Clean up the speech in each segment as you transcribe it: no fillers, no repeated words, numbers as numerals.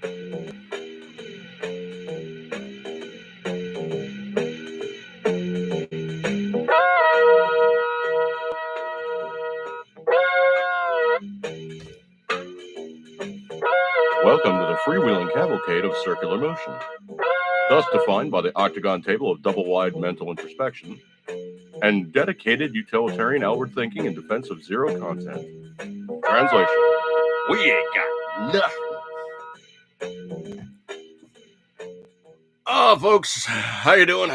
Welcome to the freewheeling cavalcade of circular motion, thus defined by the octagon table of double-wide mental introspection and dedicated utilitarian outward thinking in defense of zero content. Translation: we ain't got nothing. Oh, folks, how you doing?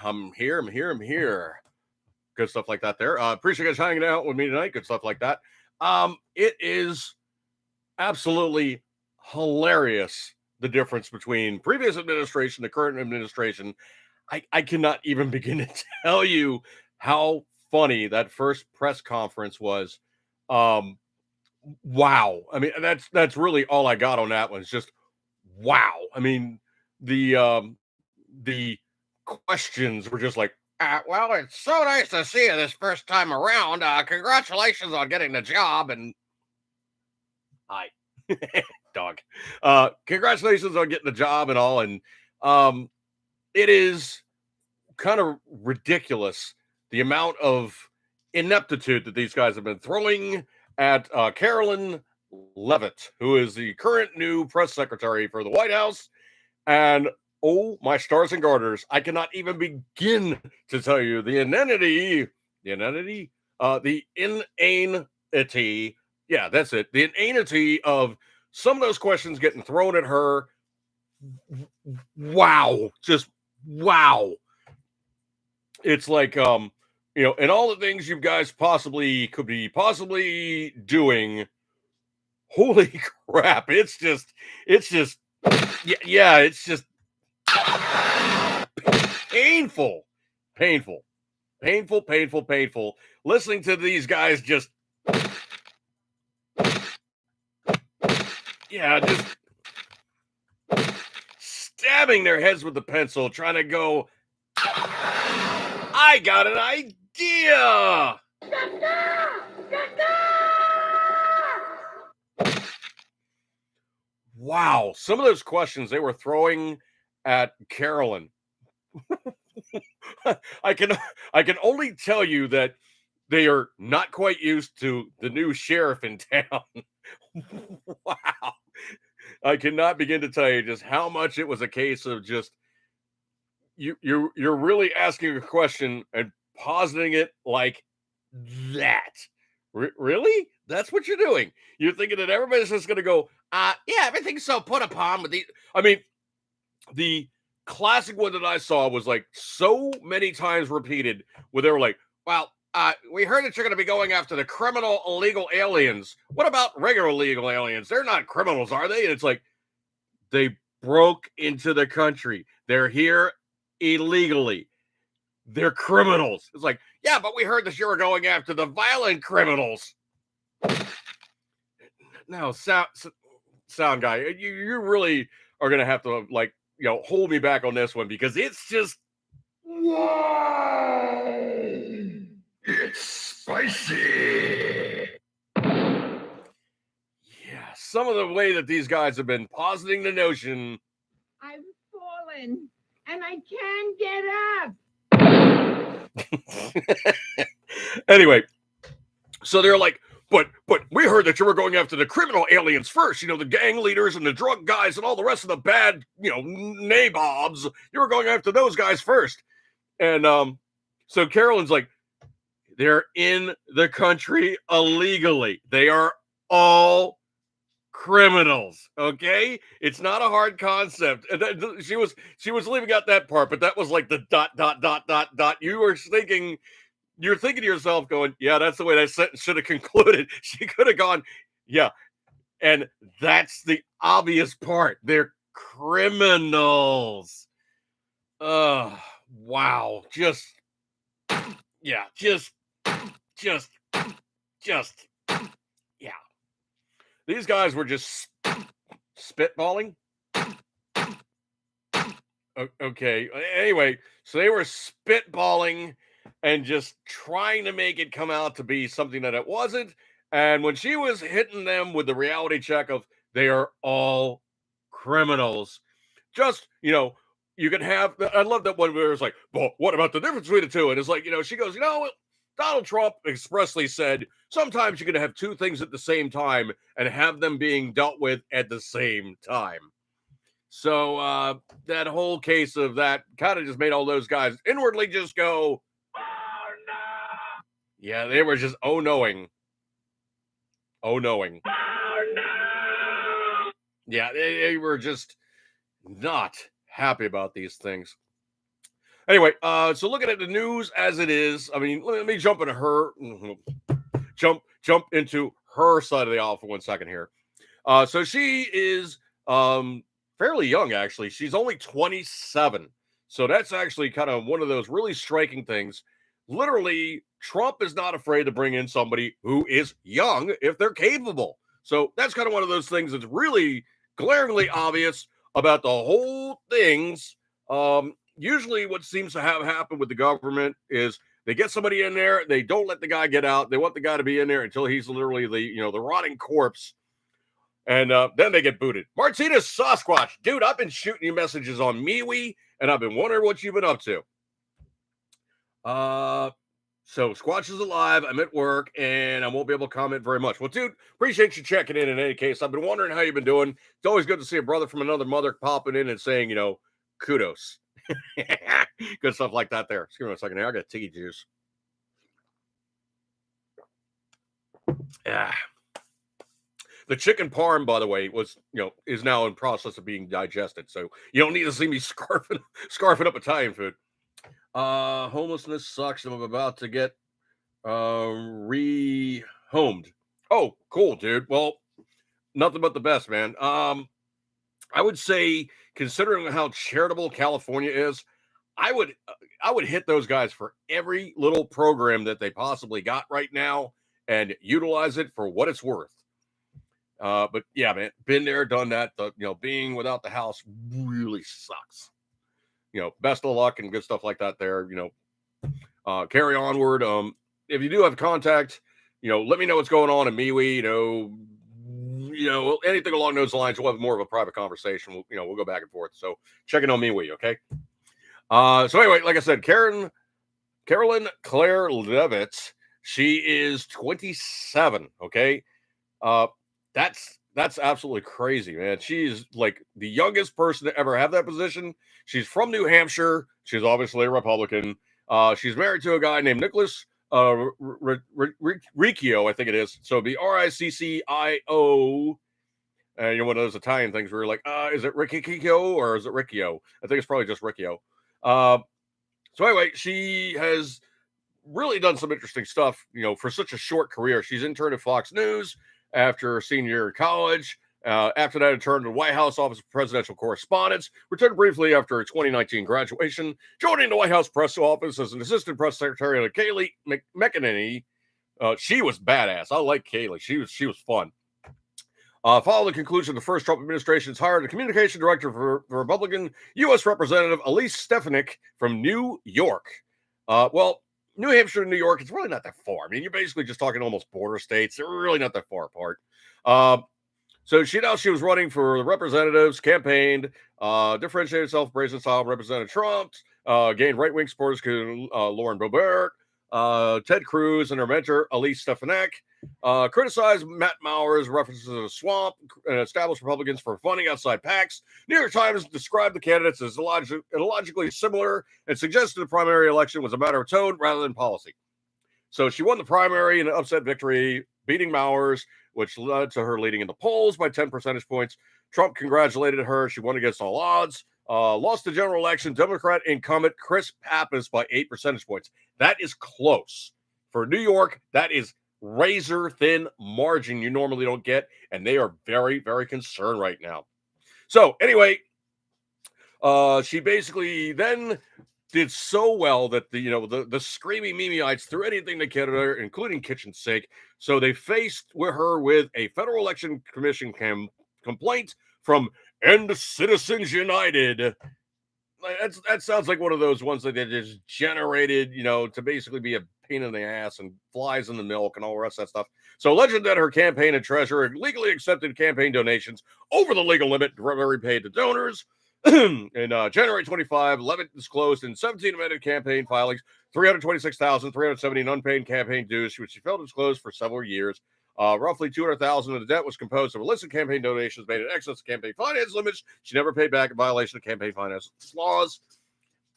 I'm here. Good stuff like that there. Appreciate you guys hanging out with me tonight. Good stuff like that. It is absolutely hilarious, the difference between previous administration, the current administration. I cannot even begin to tell you how funny that first press conference was. Wow. I mean, that's really all I got on that one. It's just wow. I mean, the questions were just like, well, it's so nice to see you this first time around. Congratulations on getting the job. And hi, dog. Congratulations on getting the job and all. And it is kind of ridiculous the amount of ineptitude that these guys have been throwing at Carolyn Leavitt, who is the current new press secretary for the White House. And oh, my stars and garters, I cannot even begin to tell you the inanity. Yeah, that's it. The inanity of some of those questions getting thrown at her. Wow. Just wow. It's like, and all the things you guys could be doing. Holy crap. It's just, yeah, it's just painful. Listening to these guys just stabbing their heads with the pencil, trying to go, I got an idea. Wow, some of those questions they were throwing at Carolyn. I can only tell you that they are not quite used to the new sheriff in town. Wow. I cannot begin to tell you just how much it was a case of just you're really asking a question and positing it like that. Really? That's what you're doing. You're thinking that everybody's just going to go, yeah, everything's so put upon with these. I mean, the classic one that I saw was like so many times repeated where they were like, well, we heard that you're going to be going after the criminal illegal aliens. What about regular illegal aliens? They're not criminals, are they? And it's like, they broke into the country. They're here illegally. They're criminals. It's like, yeah, but we heard that you were going after the violent criminals. Now, sound guy, you really are going to have to, like, hold me back on this one because it's just, wow, it's spicy. Yeah, some of the way that these guys have been positing the notion. I've fallen and I can't get up. Anyway, so they're like, but we heard that you were going after the criminal aliens first, the gang leaders and the drug guys and all the rest of the bad, nabobs. You were going after those guys first. And so Carolyn's like, they're in the country illegally. They are all criminals, okay? It's not a hard concept. And she was leaving out that part, but that was like the ... You're thinking to yourself going, yeah, that's the way that sentence should have concluded. She could have gone, yeah. And that's the obvious part. They're criminals. Wow. Just yeah. These guys were just spitballing. Okay. Anyway, so they were spitballing and just trying to make it come out to be something that it wasn't. And when she was hitting them with the reality check of they are all criminals. Just, you can have, I love that one where it's like, well, what about the difference between the two? And it's like, she goes, Donald Trump expressly said, sometimes you can have two things at the same time and have them being dealt with at the same time. So that whole case of that kind of just made all those guys inwardly just go, oh no. Yeah, they were just knowing. Oh knowing. Oh no. Yeah, they were just not happy about these things. Anyway, so looking at the news as it is, I mean, let me jump into her, jump into her side of the aisle for 1 second here. So she is fairly young, actually. She's only 27. So that's actually kind of one of those really striking things. Literally, Trump is not afraid to bring in somebody who is young if they're capable. So that's kind of one of those things that's really glaringly obvious about the whole things. Usually what seems to have happened with the government is they get somebody in there, they don't let the guy get out. They want the guy to be in there until he's literally the rotting corpse. And then they get booted. Martinez Sasquatch, dude, I've been shooting you messages on MeWe, and I've been wondering what you've been up to. So Squatch is alive. I'm at work, and I won't be able to comment very much. Well, dude, appreciate you checking in any case. I've been wondering how you've been doing. It's always good to see a brother from another mother popping in and saying, kudos. Good stuff like that there. Excuse me a second here. I got tiki juice. Yeah. The chicken parm, by the way, is now in process of being digested. So you don't need to see me scarfing up Italian food. Homelessness sucks. I'm about to get rehomed. Oh, cool, dude. Well, nothing but the best, man. I would say, considering how charitable California is, I would hit those guys for every little program that they possibly got right now and utilize it for what it's worth. But yeah, man, been there, done that. Being without the house really sucks. Best of luck and good stuff like that there. Carry onward. If you do have contact, let me know what's going on in MeWe. Anything along those lines. We'll have more of a private conversation. We'll go back and forth. So checking on MeWe, okay? So anyway, like I said, Carolyn Claire Levitt, she is 27. Okay. That's absolutely crazy, man. She's like the youngest person to ever have that position. She's from New Hampshire. She's obviously a Republican. She's married to a guy named Nicholas Riccio, I think it is. So it'd be Riccio. And one of those Italian things where you're like, is it Riccio or is it Riccio? I think it's probably just Riccio. So anyway, she has really done some interesting stuff, for such a short career. She's interned at Fox News after senior year in college. After that, returned to the White House Office of Presidential Correspondence. Returned briefly after her 2019 graduation, joining the White House Press Office as an assistant press secretary to Kayleigh McEnany. She was badass. I like Kayleigh. She was fun. Following the conclusion of the first Trump administration's hired a communication director for Republican U.S. Representative Elise Stefanik from New York. Well, New Hampshire and New York, it's really not that far. I mean, you're basically just talking almost border states. They're really not that far apart. So she was running for the representatives, campaigned, differentiated herself, brazen style, represented Trump, gained right-wing supporters, Lauren Boebert, Ted Cruz, and her mentor, Elise Stefanik. Criticized Matt Maurer's references to the swamp and established Republicans for funding outside PACs. New York Times described the candidates as illogically similar and suggested the primary election was a matter of tone rather than policy. So she won the primary in an upset victory, beating Maurer's, which led to her leading in the polls by 10 percentage points. Trump congratulated her. She won against all odds. Lost the general election, Democrat incumbent Chris Pappas by 8 percentage points. That is close. For New York, that is razor thin margin you normally don't get, and they are very, very concerned right now. So anyway, she basically then did so well that the screaming Memeites threw anything they could at her, including kitchen sink. So they faced her with a Federal Election Commission complaint from End Citizens United. That sounds like one of those ones that they just generated, to basically be a pain in the ass and flies in the milk and all the rest of that stuff. So alleged that her campaign and treasurer legally accepted campaign donations over the legal limit directly paid to donors. In January 25, Levitt disclosed in 17 amended campaign filings 326,370 in unpaid campaign dues, which she failed to disclose for several years. Roughly 200,000 of the debt was composed of illicit campaign donations made in excess of campaign finance limits. She never paid back in violation of campaign finance laws.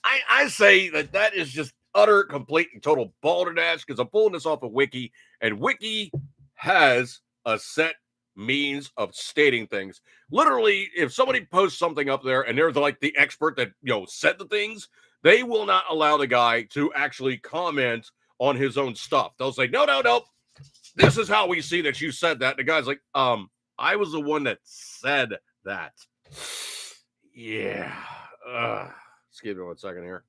I say that is just utter, complete, and total balderdash because I'm pulling this off of Wiki, and Wiki has a set means of stating things. Literally, if somebody posts something up there and they're like the expert that said the things, they will not allow the guy to actually comment on his own stuff. They'll say, no. This is how we see that you said that. And the guy's like, I was the one that said that. Yeah. Excuse me 1 second here.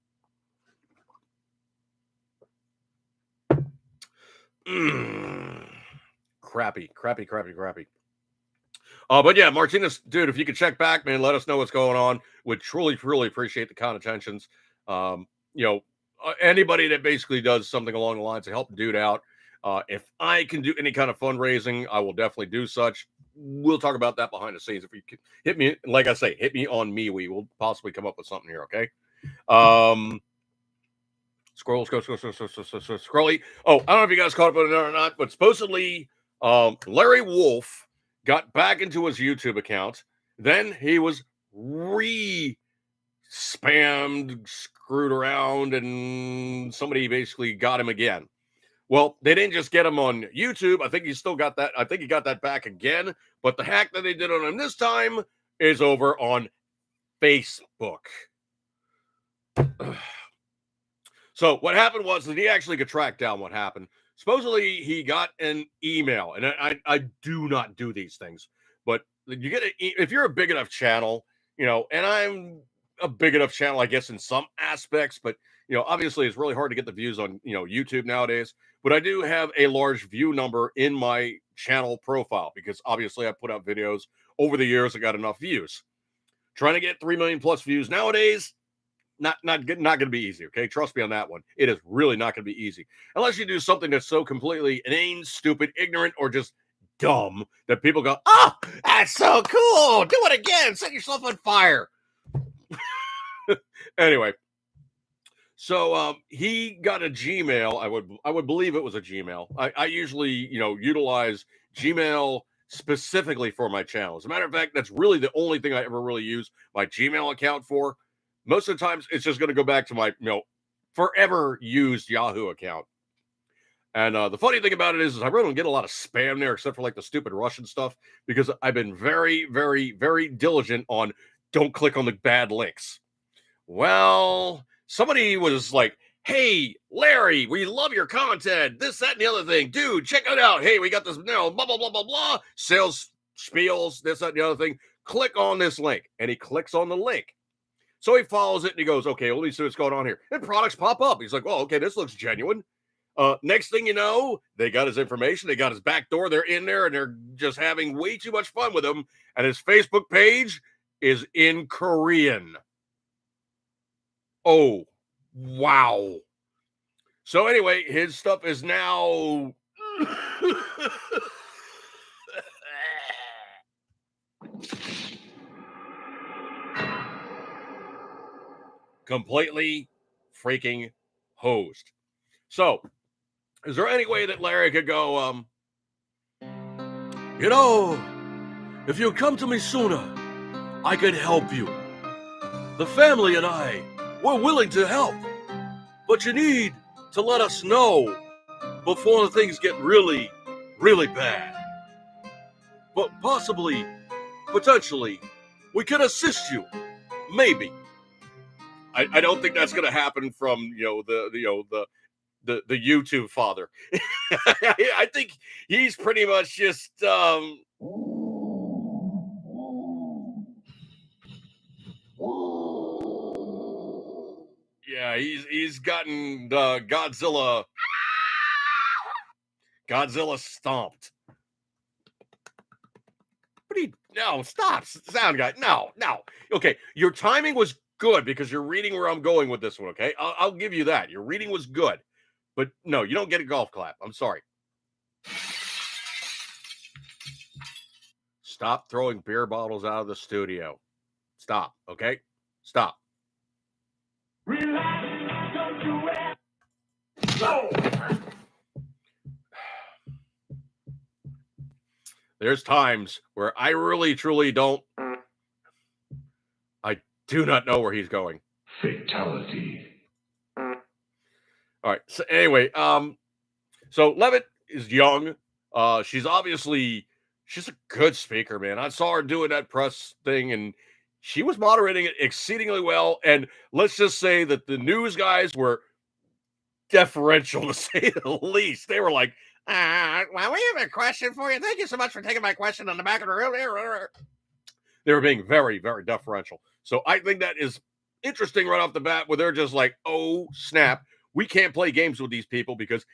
Crappy. But yeah, Martinez, dude, if you could check back, man, let us know what's going on. Would truly appreciate the kind attentions. Anybody that basically does something along the lines to help the dude out. If I can do any kind of fundraising, I will definitely do such. We'll talk about that behind the scenes. If you could hit me, like I say, hit me on me. We will possibly come up with something here. Okay. Scrolly. Oh, I don't know if you guys caught up on it or not, but supposedly Larry Wolfe got back into his YouTube account. Then he was spammed, screwed around, and somebody basically got him again. Well, they didn't just get him on YouTube. I think he still got that. I think he got that back again. But the hack that they did on him this time is over on Facebook. So what happened was that he actually could track down what happened. Supposedly he got an email, and I do not do these things, but you get if you're a big enough channel, and I'm a big enough channel, I guess, in some aspects, but obviously it's really hard to get the views on YouTube nowadays. But I do have a large view number in my channel profile because obviously I put out videos over the years. I got enough views. Trying to get 3 million plus views nowadays. Not going to be easy, okay? Trust me on that one. It is really not going to be easy. Unless you do something that's so completely inane, stupid, ignorant, or just dumb that people go, oh, that's so cool. Do it again. Set yourself on fire. Anyway, so he got a Gmail. I would believe it was a Gmail. I usually, utilize Gmail specifically for my channel. As a matter of fact, that's really the only thing I ever really use my Gmail account for. Most of the times, it's just going to go back to my, forever used Yahoo account. And the funny thing about it is I really don't get a lot of spam there, except for like the stupid Russian stuff, because I've been very, very, very diligent on don't click on the bad links. Well, somebody was like, hey, Larry, we love your content. This, that, and the other thing. Dude, check it out. Hey, we got this, blah, blah, blah, blah, blah. Sales spiels, this, that, and the other thing. Click on this link. And he clicks on the link. So he follows it and he goes, okay, let me see what's going on here. And products pop up. He's like, well, okay, this looks genuine. Next thing you know, they got his information. They got his back door. They're in there and they're just having way too much fun with him. And his Facebook page is in Korean. Oh, wow. So anyway, his stuff is now completely freaking hosed. So, is there any way that Larry could go, if you come to me sooner, I could help you. The family and I, we're willing to help. But you need to let us know before things get really, really bad. But potentially, we can assist you. Maybe. I don't think that's going to happen from the YouTube father. I think he's pretty much just yeah, he's gotten Godzilla stomped. No, stop, sound guy. No. Okay, your timing was good because you're reading where I'm going with this one, okay? I'll give you that. Your reading was good. But no, you don't get a golf clap. I'm sorry. Stop throwing beer bottles out of the studio. Stop, okay? Stop. Relax, don't do it. Go. There's times where I really, truly don't. I do not know where he's going. Fatality. All right. So anyway, so Levitt is young. She's a good speaker, man. I saw her doing that press thing, and she was moderating it exceedingly well. And let's just say that the news guys were deferential, to say the least. They were like, well, we have a question for you. Thank you so much for taking my question on the back of the room. They were being very, very deferential. So I think that is interesting right off the bat, where they're just like, oh, snap. We can't play games with these people because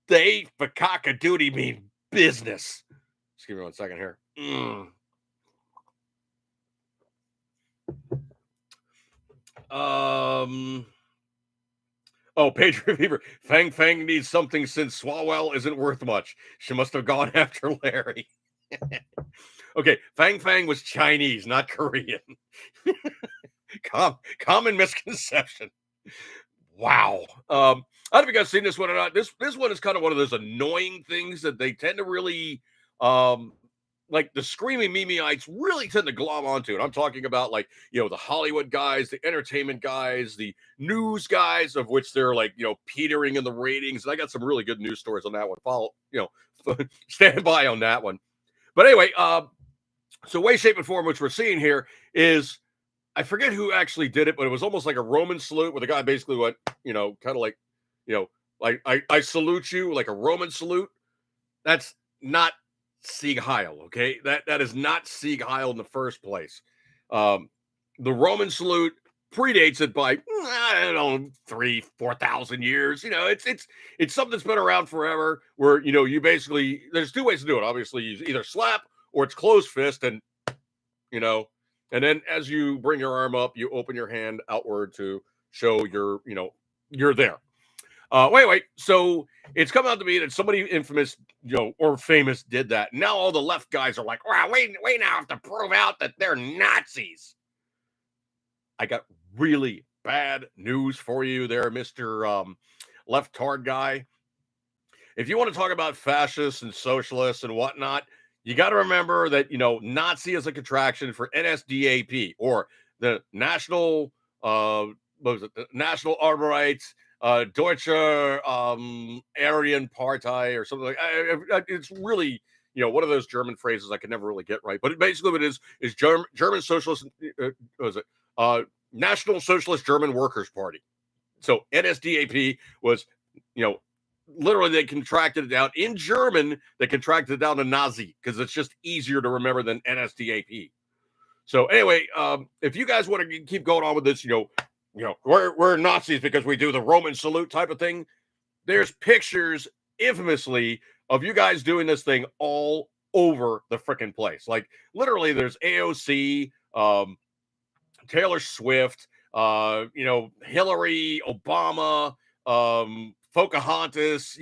they, for cock-a-doodle, mean business. Just give me 1 second here. Oh, Patriot Fever. Fang Fang needs something since Swalwell isn't worth much. She must have gone after Larry. Okay, Fang Fang was Chinese, not Korean. Common misconception. Wow. I don't know if you guys seen this one or not. This one is kind of one of those annoying things that they tend to really like the screaming Mimeites really tend to glom onto. And I'm talking about, like, the Hollywood guys, the entertainment guys, the news guys, of which they're like, petering in the ratings. And I got some really good news stories on that one. Follow, stand by on that one. But anyway, so way, shape, and form, which we're seeing here is, I forget who actually did it, but it was almost like a Roman salute where the guy basically went, kind of like, like I salute you, like a Roman salute. That's not Sieg Heil, okay? That is not Sieg Heil in the first place. The Roman salute predates it by, I don't know, 3,000-4,000 years. It's something that's been around forever, where you basically, there's two ways to do it. Obviously, you either slap or it's closed fist, and and then as you bring your arm up, you open your hand outward to show you're there. Wait. So it's come out to me that somebody infamous, or famous did that. Now all the left guys are like, wow, we now have to prove out that they're Nazis. I got really bad news for you there, Mr. Left-tard guy. If you want to talk about fascists and socialists and whatnot, you got to remember that, Nazi is a contraction for NSDAP, or the National, what was it? The National Arbeit, Deutsche Aryan Partei, or something like that. It's really, one of those German phrases I can never really get right. But basically what it is German Socialist, what was it? National Socialist German Workers' Party. So NSDAP was, literally they contracted it down in German. They contracted it down to Nazi because it's just easier to remember than NSDAP. So anyway, if you guys want to keep going on with this, we're Nazis because we do the Roman salute type of thing. There's pictures, infamously, of you guys doing this thing all over the freaking place. Like, literally, there's AOC, Taylor Swift, Hillary, Obama, Pocahontas,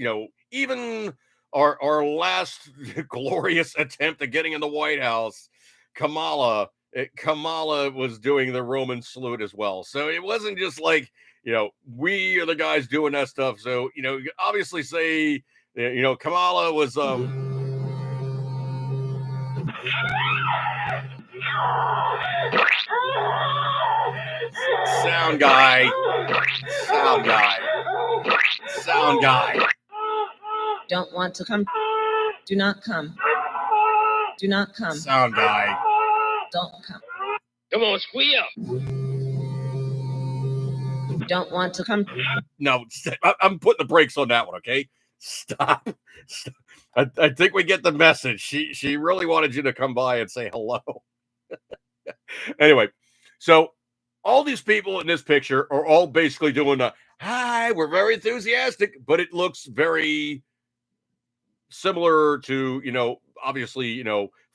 even our last glorious attempt at getting in the White House, Kamala was doing the Roman salute as well. So it wasn't just like, we are the guys doing that stuff. So, obviously say, Kamala was, sound guy. Don't want to come. Do not come. Do not come. Sound guy. Don't come. Come on, squeal. Don't want to come. No, I'm putting the brakes on that one, okay? Stop. I think we get the message. She really wanted you to come by and say hello. Anyway, so all these people in this picture are all basically doing a, hi, we're very enthusiastic, but it looks very similar to, obviously,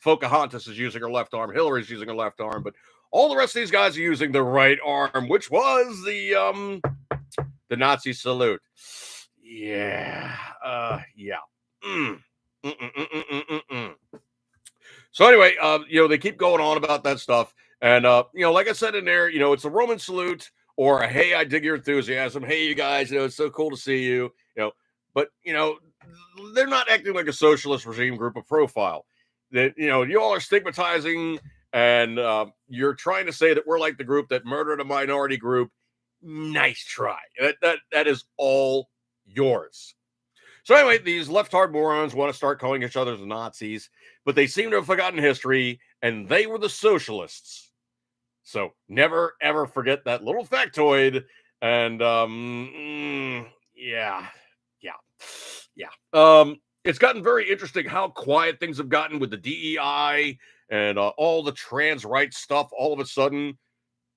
Pocahontas is using her left arm, Hillary's using her left arm, but all the rest of these guys are using the right arm, which was the Nazi salute. Yeah. Yeah. Mm. Mm-mm-mm-mm-mm-mm. So anyway, they keep going on about that stuff. And, like I said in there, it's a Roman salute or a, hey, I dig your enthusiasm. Hey, you guys, it's so cool to see you, but, they're not acting like a socialist regime group of profile. That, you all are stigmatizing and you're trying to say that we're like the group that murdered a minority group. Nice try. That is all yours. So anyway, these left-hard morons want to start calling each other the Nazis, but they seem to have forgotten history, and they were the socialists. So never ever forget that little factoid. And yeah, yeah, yeah. It's gotten very interesting how quiet things have gotten with the DEI and all the trans rights stuff. All of a sudden,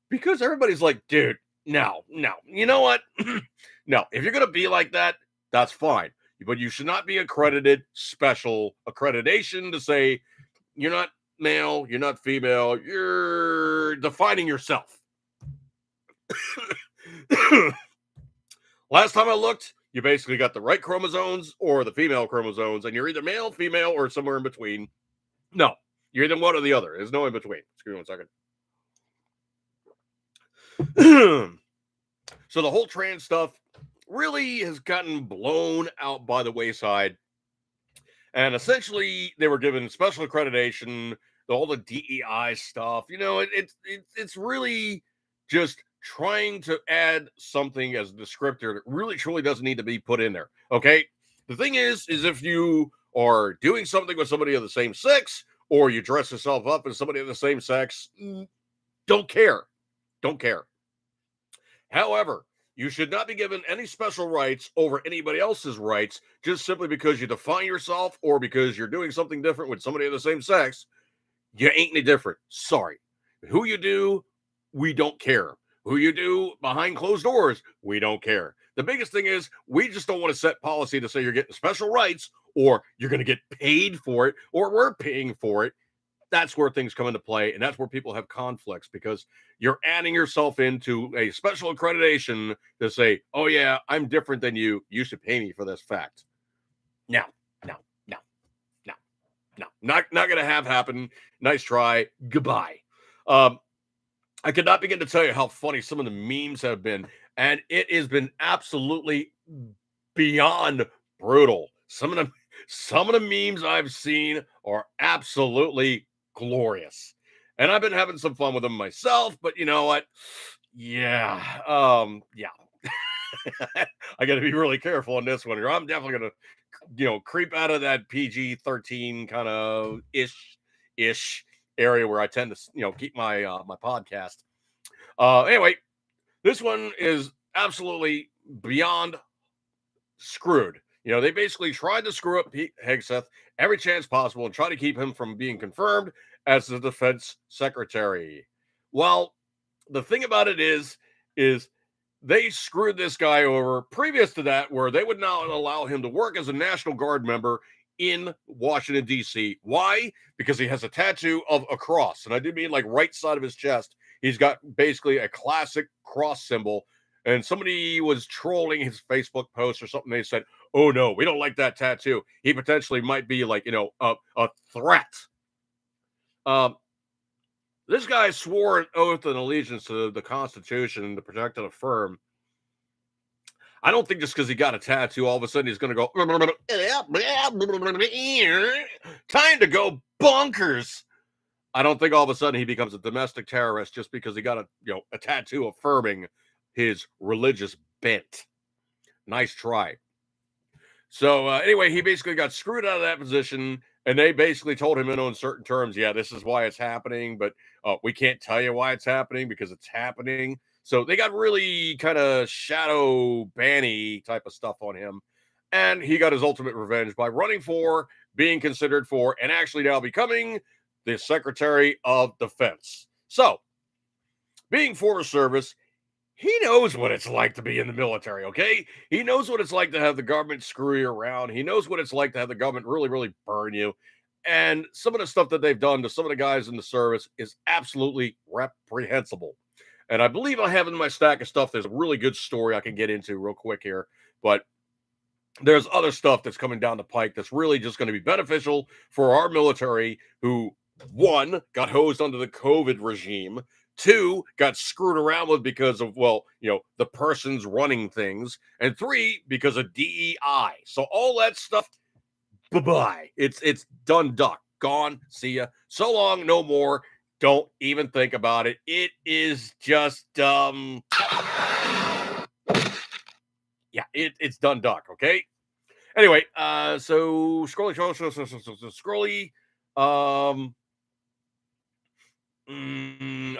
because everybody's like, dude, no, no, you know what? No, if you're gonna be like that, that's fine. But you should not be accredited special accreditation to say you're not male, you're not female, you're defining yourself. Last time I looked, you basically got the right chromosomes or the female chromosomes, and you're either male, female, or somewhere in between. No, you're either one or the other. There's no in between. Excuse me 1 second. So the whole trans stuff really has gotten blown out by the wayside. And essentially, they were given special accreditation, all the DEI stuff. It's really just trying to add something as a descriptor that really truly doesn't need to be put in there. Okay. The thing is if you are doing something with somebody of the same sex, or you dress yourself up as somebody of the same sex, don't care. Don't care. However, you should not be given any special rights over anybody else's rights just simply because you define yourself or because you're doing something different with somebody of the same sex. You ain't any different. Sorry. Who you do, we don't care. Who you do behind closed doors, we don't care. The biggest thing is we just don't want to set policy to say you're getting special rights or you're going to get paid for it or we're paying for it. That's where things come into play, and that's where people have conflicts because you're adding yourself into a special accreditation to say, oh yeah, I'm different than you. You should pay me for this fact. No, no, no, no, no. Not gonna have happen. Nice try. Goodbye. I could not begin to tell you how funny some of the memes have been, and it has been absolutely beyond brutal. Some of the memes I've seen are absolutely glorious. And I've been having some fun with them myself, but you know what? Yeah. Yeah. I got to be really careful on this one. I'm definitely going to, creep out of that PG-13 kind of ish area where I tend to, keep my my podcast. Anyway, this one is absolutely beyond screwed. They basically tried to screw up Pete Hegseth every chance possible and try to keep him from being confirmed as the defense secretary. Well, the thing about it is they screwed this guy over previous to that, where they would not allow him to work as a National Guard member in Washington, D.C. Why? Because he has a tattoo of a cross. And I do mean like right side of his chest. He's got basically a classic cross symbol. And somebody was trolling his Facebook post or something. They said, oh no, we don't like that tattoo. He potentially might be like, a threat. This guy swore an oath and allegiance to the Constitution and to protect and affirm. I don't think just because he got a tattoo, all of a sudden he's going to go, time to go bonkers. I don't think all of a sudden he becomes a domestic terrorist just because he got a tattoo affirming his religious bent. Nice try. So anyway, he basically got screwed out of that position, and they basically told him in uncertain terms, yeah, this is why it's happening, but we can't tell you why it's happening because it's happening. So they got really kind of shadow banny type of stuff on him, and he got his ultimate revenge by running for, being considered for, and actually now becoming the Secretary of Defense. So, being for service, he knows what it's like to be in the military, okay? He knows what it's like to have the government screw you around. He knows what it's like to have the government really, really burn you. And some of the stuff that they've done to some of the guys in the service is absolutely reprehensible. And I believe I have in my stack of stuff, there's a really good story I can get into real quick here. But there's other stuff that's coming down the pike that's really just going to be beneficial for our military who, one, got hosed under the COVID regime, two, got screwed around with because of, well, the persons running things, and three, because of DEI. So all that stuff, bye-bye. It's done, duck, gone, see ya. So long, no more. Don't even think about it. It is just yeah, it's done, duck, okay? Anyway, so Scrolly. I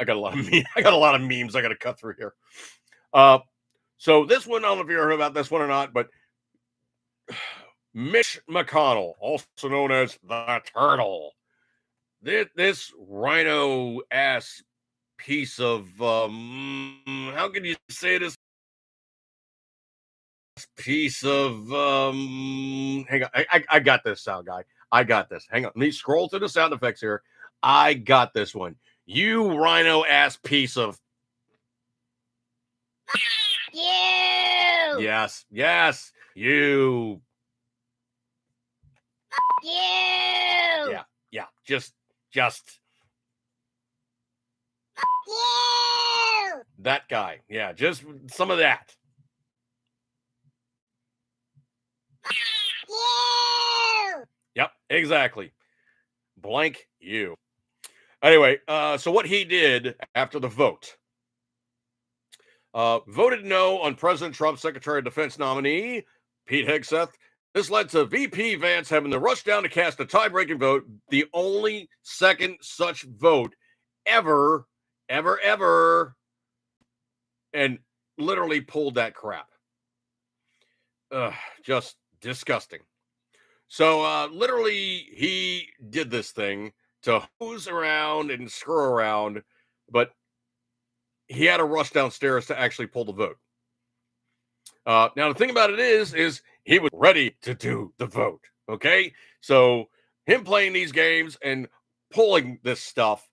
got a lot of I got a lot of memes I got to cut through here. So this one, I don't know if you heard about this one or not, but Mitch McConnell, also known as the Turtle, this rhino ass piece of how can you say this piece of hang on, I got this sound guy. I got this. Hang on. Let me scroll through the sound effects here. I got this one. You rhino ass piece of You. yes, you. You. Yeah. Just You. that guy. Yeah, just some of that. You. Yep, exactly. Blank you. Anyway, so what he did after the vote, voted no on President Trump's Secretary of Defense nominee, Pete Hegseth. This led to VP Vance having to rush down to cast a tie-breaking vote, the only second such vote ever, and literally pulled that crap. Just disgusting. So literally he did this thing to hose around and screw around, but he had to rush downstairs to actually pull the vote. Now the thing about it is he was ready to do the vote. Okay, so him playing these games and pulling this stuff,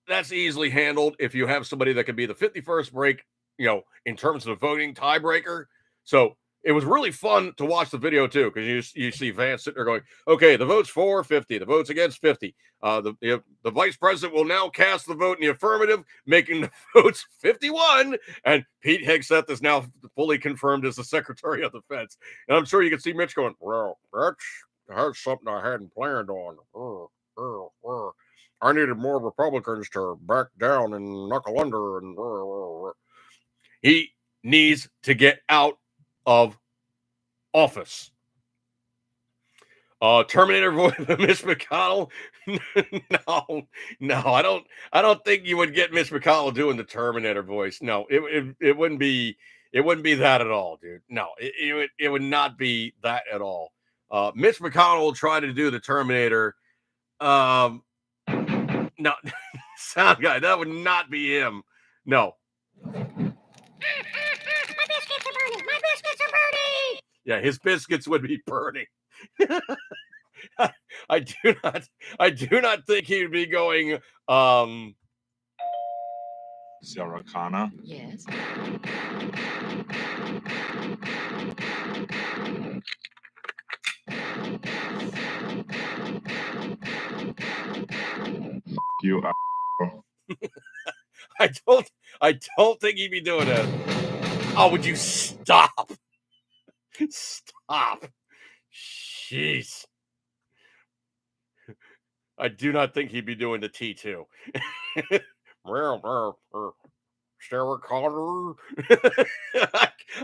that's easily handled if you have somebody that can be the 51st break, in terms of the voting tiebreaker. So it was really fun to watch the video too, because you see Vance sitting there going, okay, the vote's for 50, the vote's against 50. The vice president will now cast the vote in the affirmative, making the votes 51. And Pete Hegseth is now fully confirmed as the Secretary of Defense. And I'm sure you can see Mitch going, well, that's something I hadn't planned on. I needed more Republicans to back down and knuckle under. And he needs to get out of office. Terminator voice of Mitch McConnell. No, I don't think you would get Mitch McConnell doing the Terminator voice. No, it wouldn't be that at all, dude. No, it would not be that at all. Mitch McConnell will try to do the Terminator. No, sound guy, that would not be him. No. My biscuits are burning. Yeah, his biscuits would be burning. I do not think he'd be going Sarah Connor. Yes. You I don't think he'd be doing that. Oh, would you stop? Stop. Jeez. I do not think he'd be doing the T2. Sarah Connor.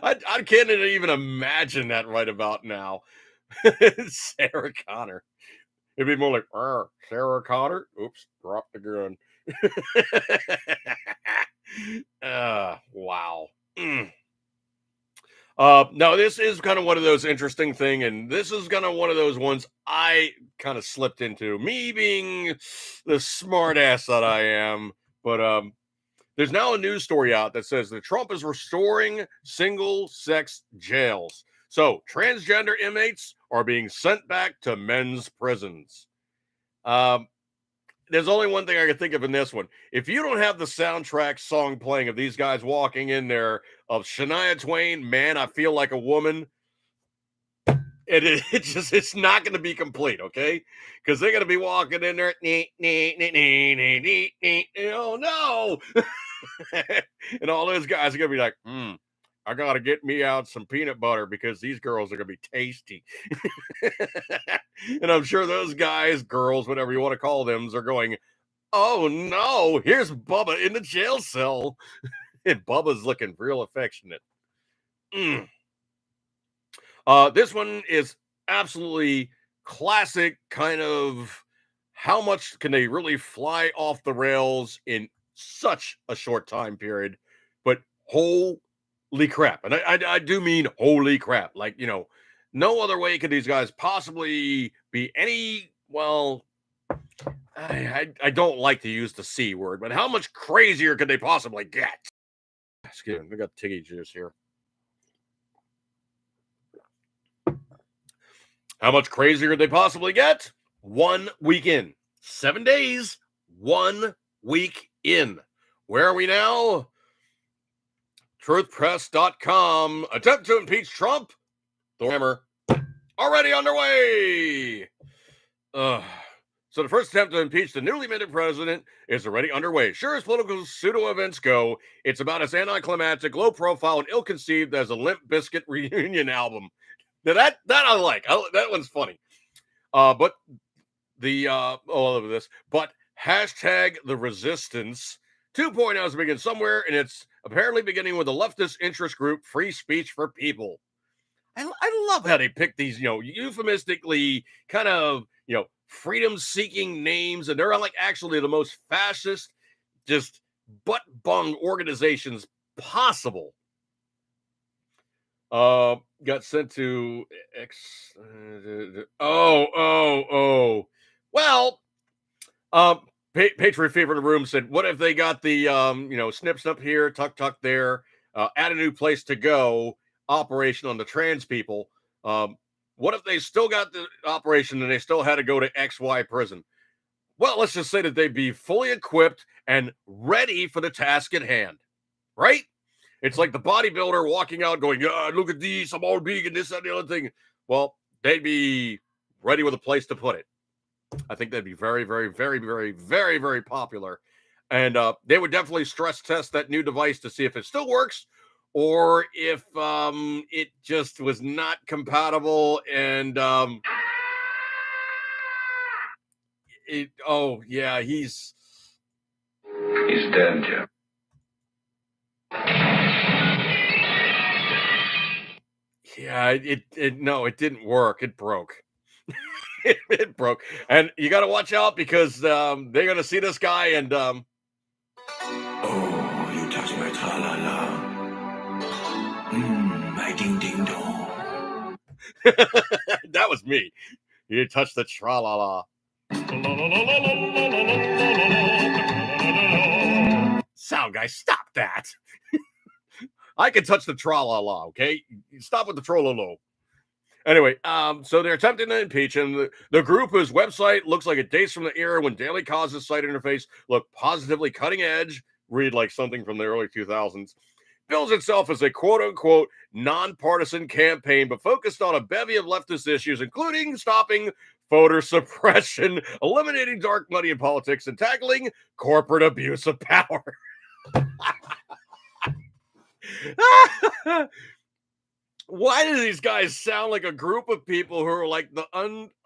I can't even imagine that right about now. Sarah Connor. It'd be more like, Sarah Connor. Oops, dropped the gun. Wow. No, this is kind of one of those interesting thing, and this is kind of one of those ones I kind of slipped into. Me being the smart ass that I am, but there's now a news story out that says that Trump is restoring single-sex jails. So transgender inmates are being sent back to men's prisons. There's only one thing I can think of in this one. If you don't have the soundtrack song playing of these guys walking in there of Shania Twain, Man, I Feel Like a Woman, And it's not going to be complete, okay? Because they're going to be walking in there, oh no, and all those guys are going to be like, I got to get me out some peanut butter because these girls are going to be tasty. And I'm sure those guys, girls, whatever you want to call them, are going, oh no, here's Bubba in the jail cell. And Bubba's looking real affectionate. This one is absolutely classic, kind of how much can they really fly off the rails in such a short time period? But holy crap. And I do mean holy crap. Like, no other way could these guys possibly be any, well, I don't like to use the C word, but how much crazier could they possibly get? Excuse me, we got Tiggy juice here. How much crazier could they possibly get? 1 week in. 7 days, 1 week in. Where are we now? Truthpress.com. Attempt to impeach Trump. The hammer already underway. So the first attempt to impeach the newly minted president is already underway. Sure as political pseudo-events go, it's about as anticlimactic, low-profile, and ill-conceived as a Limp Bizkit reunion album. Now that I like. That one's funny. But the but hashtag the resistance 2.0 has begun somewhere, and it's apparently beginning with the leftist interest group Free Speech for People. I love how they pick these, euphemistically kind of, freedom-seeking names, and they're like actually the most fascist, just butt-bung organizations possible. Got sent to X. Well, Patriot Fever in the room said, what if they got the, snip here, tuck there, add a new place to go operation on the trans people? What if they still got the operation and they still had to go to XY prison? Well, let's just say that they'd be fully equipped and ready for the task at hand, right? It's like the bodybuilder walking out going, look at these, I'm all big and this, and the other thing. Well, they'd be ready with a place to put it. I think that'd be very, very, very, very, very, very popular. And they would definitely stress test that new device to see if it still works or if it just was not compatible. And he's dead, Jeff. Yeah, it didn't work. It broke. it broke. And you got to watch out because they're going to see this guy and Oh, you touch my tra-la-la. My ding-ding-dong. That was me. You touched the tra-la-la. Sound guy, stop that. I can touch the tra-la-la, okay? Stop with the trollolo. Anyway, so they're attempting to impeach him. The group, whose website looks like it dates from the era when daily causes site interface looked positively cutting edge, read like something from the early 2000s, bills itself as a quote-unquote nonpartisan campaign, but focused on a bevy of leftist issues, including stopping voter suppression, eliminating dark money in politics, and tackling corporate abuse of power. Why do these guys sound like a group of people who are like the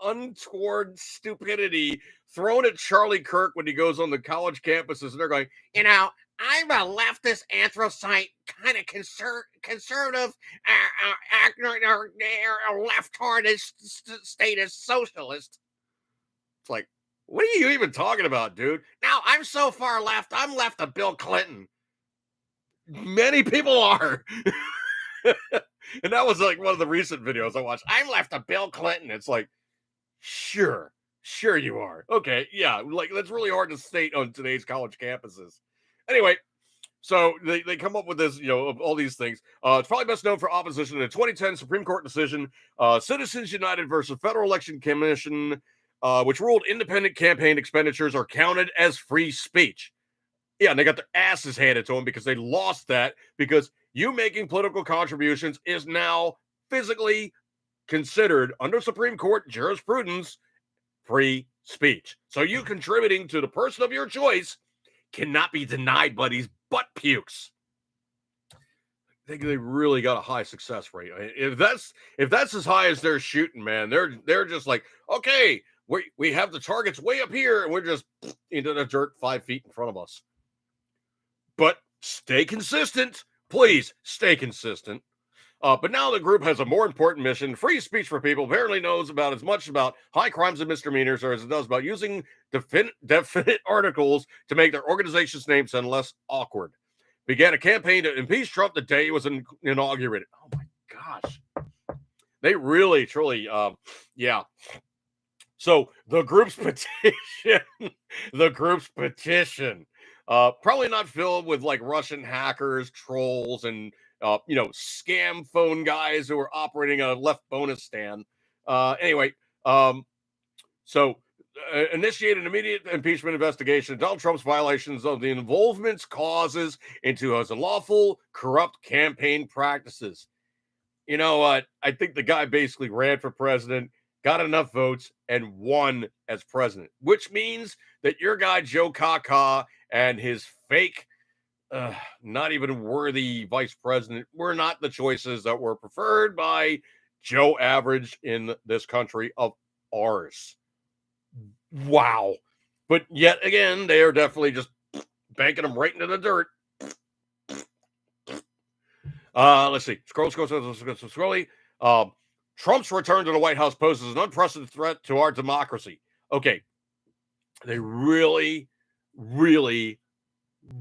untoward stupidity thrown at Charlie Kirk when he goes on the college campuses and they're going, I'm a leftist anthracite kind of conservative, left-hearted statist socialist. It's like, what are you even talking about, dude? Now, I'm so far left, I'm left of Bill Clinton. Many people are. And that was like one of the recent videos I watched. I'm left of Bill Clinton. It's like, sure you are. Okay, yeah, like that's really hard to state on today's college campuses. Anyway, so they come up with this, of all these things. It's probably best known for opposition to the 2010 Supreme Court decision, Citizens United versus Federal Election Commission, which ruled independent campaign expenditures are counted as free speech. Yeah, and they got their asses handed to them because they lost that because you making political contributions is now physically considered under Supreme Court jurisprudence free speech. So you contributing to the person of your choice cannot be denied by these butt pukes. I think they really got a high success rate. If that's as high as they're shooting, man, they're just like, okay, we have the targets way up here, and we're just into the dirt 5 feet in front of us. But stay consistent, please. Stay consistent. But now the group has a more important mission. Free speech for people apparently knows about as much about high crimes and misdemeanors as it does about using definite articles to make their organization's name sound less awkward. Began a campaign to impeach Trump the day it was inaugurated. Oh my gosh. They really, truly, yeah. So the group's petition, probably not filled with like Russian hackers, trolls, and scam phone guys who are operating a left bonus stand. Anyway, so initiate an immediate impeachment investigation of Donald Trump's violations of the involvements causes into his unlawful, corrupt campaign practices. You know what? I think the guy basically ran for president, got enough votes, and won as president, which means that your guy Joe Kaka and his fake, not even worthy vice president were not the choices that were preferred by Joe Average in this country of ours. Wow. But yet again, they are definitely just banking them right into the dirt. Let's see. Scrolly. Trump's return to the White House poses an unprecedented threat to our democracy. Okay. They really, really,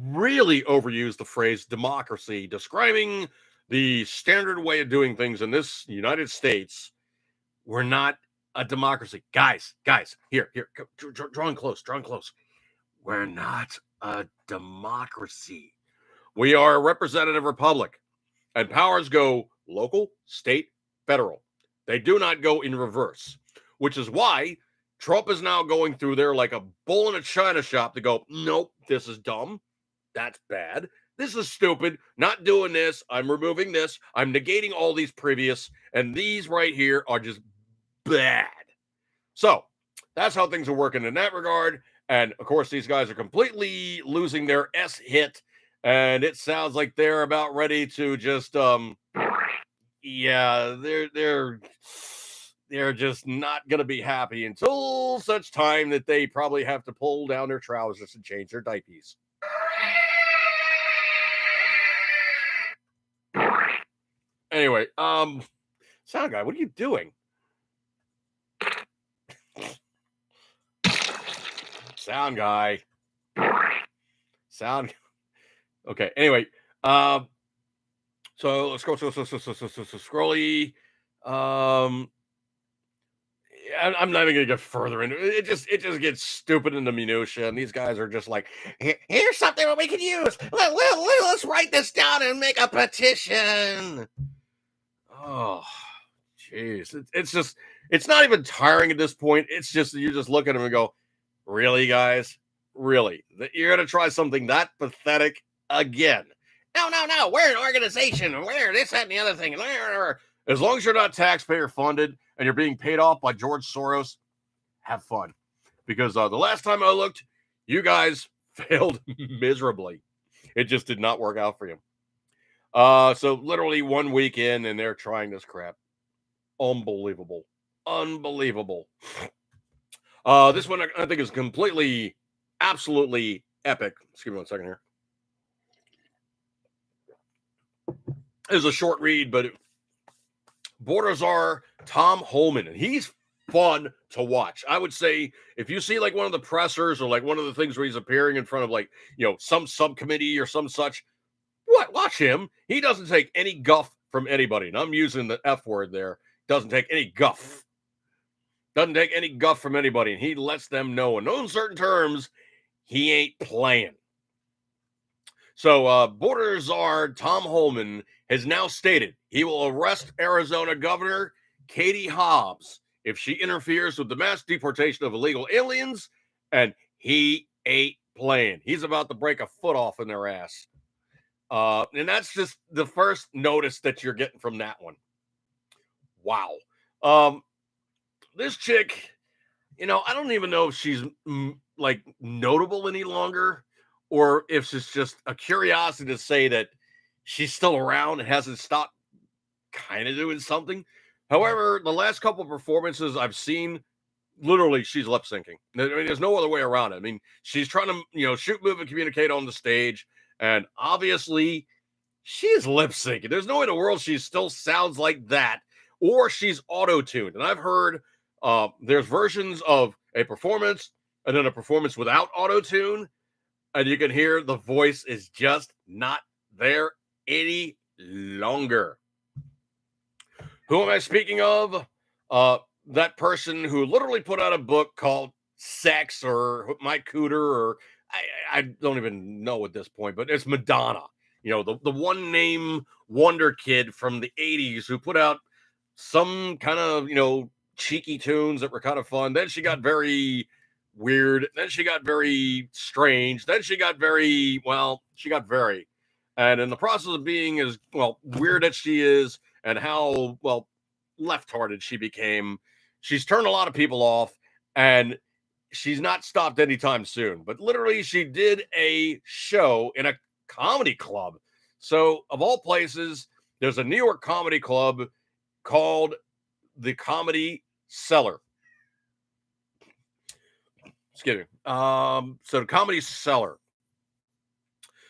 really overused the phrase democracy, describing the standard way of doing things in this United States. We're not a democracy. Guys, here, drawing close. We're not a democracy. We are a representative republic, and powers go local, state, federal. They do not go in reverse, which is why Trump is now going through there like a bull in a china shop to go, nope, this is dumb. That's bad. This is stupid. Not doing this. I'm removing this. I'm negating all these previous, and these right here are just bad. So that's how things are working in that regard. And of course, these guys are completely losing their S hit, and it sounds like they're about ready to just they're just not going to be happy until such time that they probably have to pull down their trousers and change their diapers. Anyway, sound guy, what are you doing? Sound guy. Okay. Anyway, so let's go. Scrolly. I'm not even gonna get further into it. It just gets stupid in the minutia, and these guys are just like, here's something that we can use. Let's write this down and make a petition. Oh, jeez. It's not even tiring at this point. It's just you just look at them and go, really, guys? Really? You're going to try something that pathetic again? No. We're an organization. We're this, that, and the other thing. As long as you're not taxpayer funded and you're being paid off by George Soros, have fun. Because the last time I looked, you guys failed miserably. It just did not work out for you. So literally 1 week in, and they're trying this crap. Unbelievable. This one I think is completely, absolutely epic. Excuse me 1 second here. It's a short read, but border czar Tom Homan, and he's fun to watch. I would say if you see like one of the pressers or like one of the things where he's appearing in front of like, some subcommittee or some such, watch him. He doesn't take any guff from anybody. And I'm using the F word there. Doesn't take any guff. Doesn't take any guff from anybody. And he lets them know in no uncertain terms he ain't playing. So border czar Tom Homan has now stated he will arrest Arizona Governor Katie Hobbs if she interferes with the mass deportation of illegal aliens, and he ain't playing. He's about to break a foot off in their ass. And that's just the first notice that you're getting from that one. Wow. Um, this chick, I don't even know if she's like notable any longer, or if it's just a curiosity to say that she's still around and hasn't stopped kind of doing something. However, the last couple of performances I've seen, literally, she's lip syncing. I mean, there's no other way around it. I mean, she's trying to, shoot, move, and communicate on the stage, and obviously, she's lip syncing. There's no way in the world she still sounds like that, or she's auto tuned. And I've heard there's versions of a performance and then a performance without auto tune, and you can hear the voice is just not there any longer. Who am I speaking of? That person who literally put out a book called Sex or My Cooter, or I don't even know at this point, but it's Madonna. The one name wonder kid from the 80s who put out some kind of, cheeky tunes that were kind of fun. Then she got very weird. Then she got very strange. Then she got very. And in the process of being as, weird as she is, and how, left-hearted she became, she's turned a lot of people off, and she's not stopped anytime soon. But literally, she did a show in a comedy club. So, of all places, there's a New York comedy club called the Comedy Cellar. Excuse me. So the Comedy Cellar.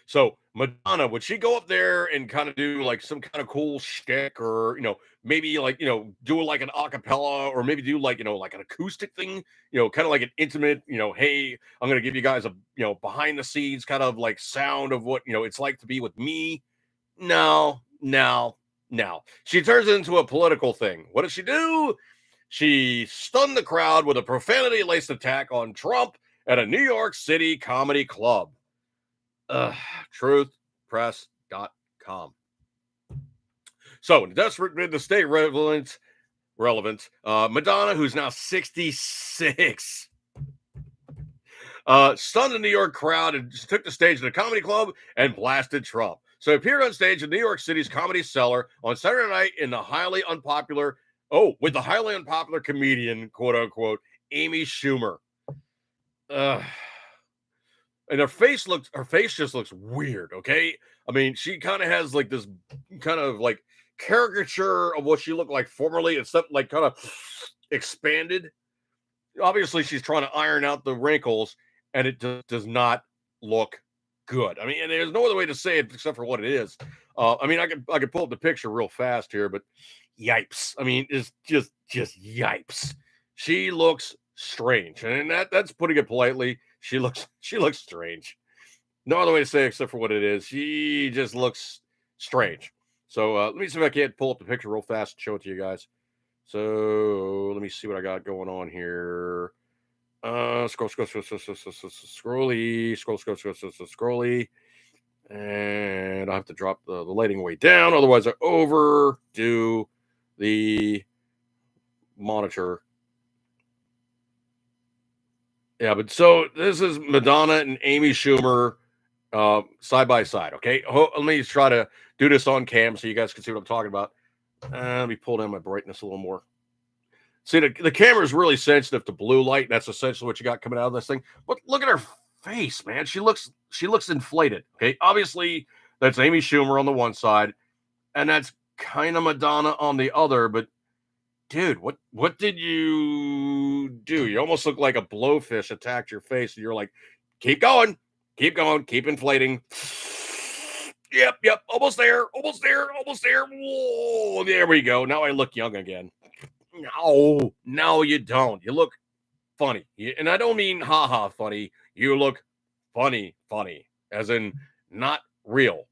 So Madonna, would she go up there and kind of do like some kind of cool shtick, or maybe like do like an acapella, or maybe do like like an acoustic thing, kind of like an intimate, hey, I'm gonna give you guys a behind the scenes kind of like sound of what it's like to be with me. No. She turns it into a political thing. What does she do? She stunned the crowd with a profanity-laced attack on Trump at a New York City comedy club. Truthpress.com. So, in a desperate bid to stay relevant, Madonna, who's now 66, stunned the New York crowd and took the stage at a comedy club and blasted Trump. So, he appeared on stage in New York City's Comedy Cellar on Saturday night with the highly unpopular comedian, quote unquote, Amy Schumer. And her face just looks weird. Okay. I mean, she kind of has like this kind of like caricature of what she looked like formerly, except like kind of expanded. Obviously, she's trying to iron out the wrinkles, and it does not look good. I mean, and there's no other way to say it except for what it is. I mean, I could pull up the picture real fast here, but yipes. I mean, it's just yipes. She looks strange, and that's putting it politely. She looks strange. No other way to say it except for what it is. She just looks strange. So let me see if I can't pull up the picture real fast and show it to you guys. So let me see what I got going on here. Scrolly. And I have to drop the lighting way down. Otherwise, I overdo the monitor. Yeah, but so this is Madonna and Amy Schumer side by side. Okay, let me try to do this on cam so you guys can see what I'm talking about. Let me pull down my brightness a little more. See, the camera is really sensitive to blue light. That's essentially what you got coming out of this thing. But look at her face, man. She looks inflated. Okay, obviously that's Amy Schumer on the one side, and that's kind of Madonna on the other. But dude, what did you do? You almost look like a blowfish attacked your face, and you're like, keep going, keep inflating. Yep, almost there. Whoa, there we go. Now I look young again. No, you don't. You look funny. And I don't mean haha funny. You look funny, as in not real.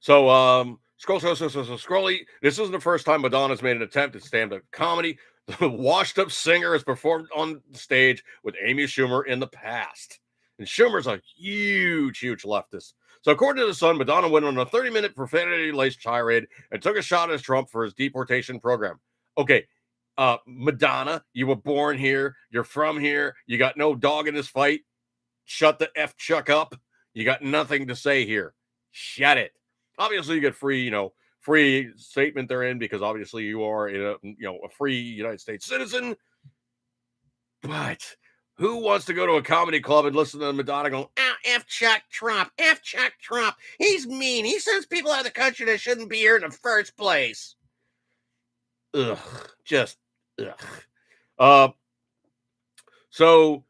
So, Scrolly. This isn't the first time Madonna's made an attempt at stand-up comedy. The washed-up singer has performed on stage with Amy Schumer in the past. And Schumer's a huge leftist. So according to The Sun, Madonna went on a 30-minute profanity-laced tirade and took a shot at Trump for his deportation program. Okay, Madonna, you were born here. You're from here. You got no dog in this fight. Shut the F chuck up. You got nothing to say here. Shut it. Obviously, you get free free statement they're in, because obviously you are a free United States citizen. But who wants to go to a comedy club and listen to Madonna go, F Chuck Trump, F Chuck Trump. He's mean. He sends people out of the country that shouldn't be here in the first place. Ugh. Just ugh. So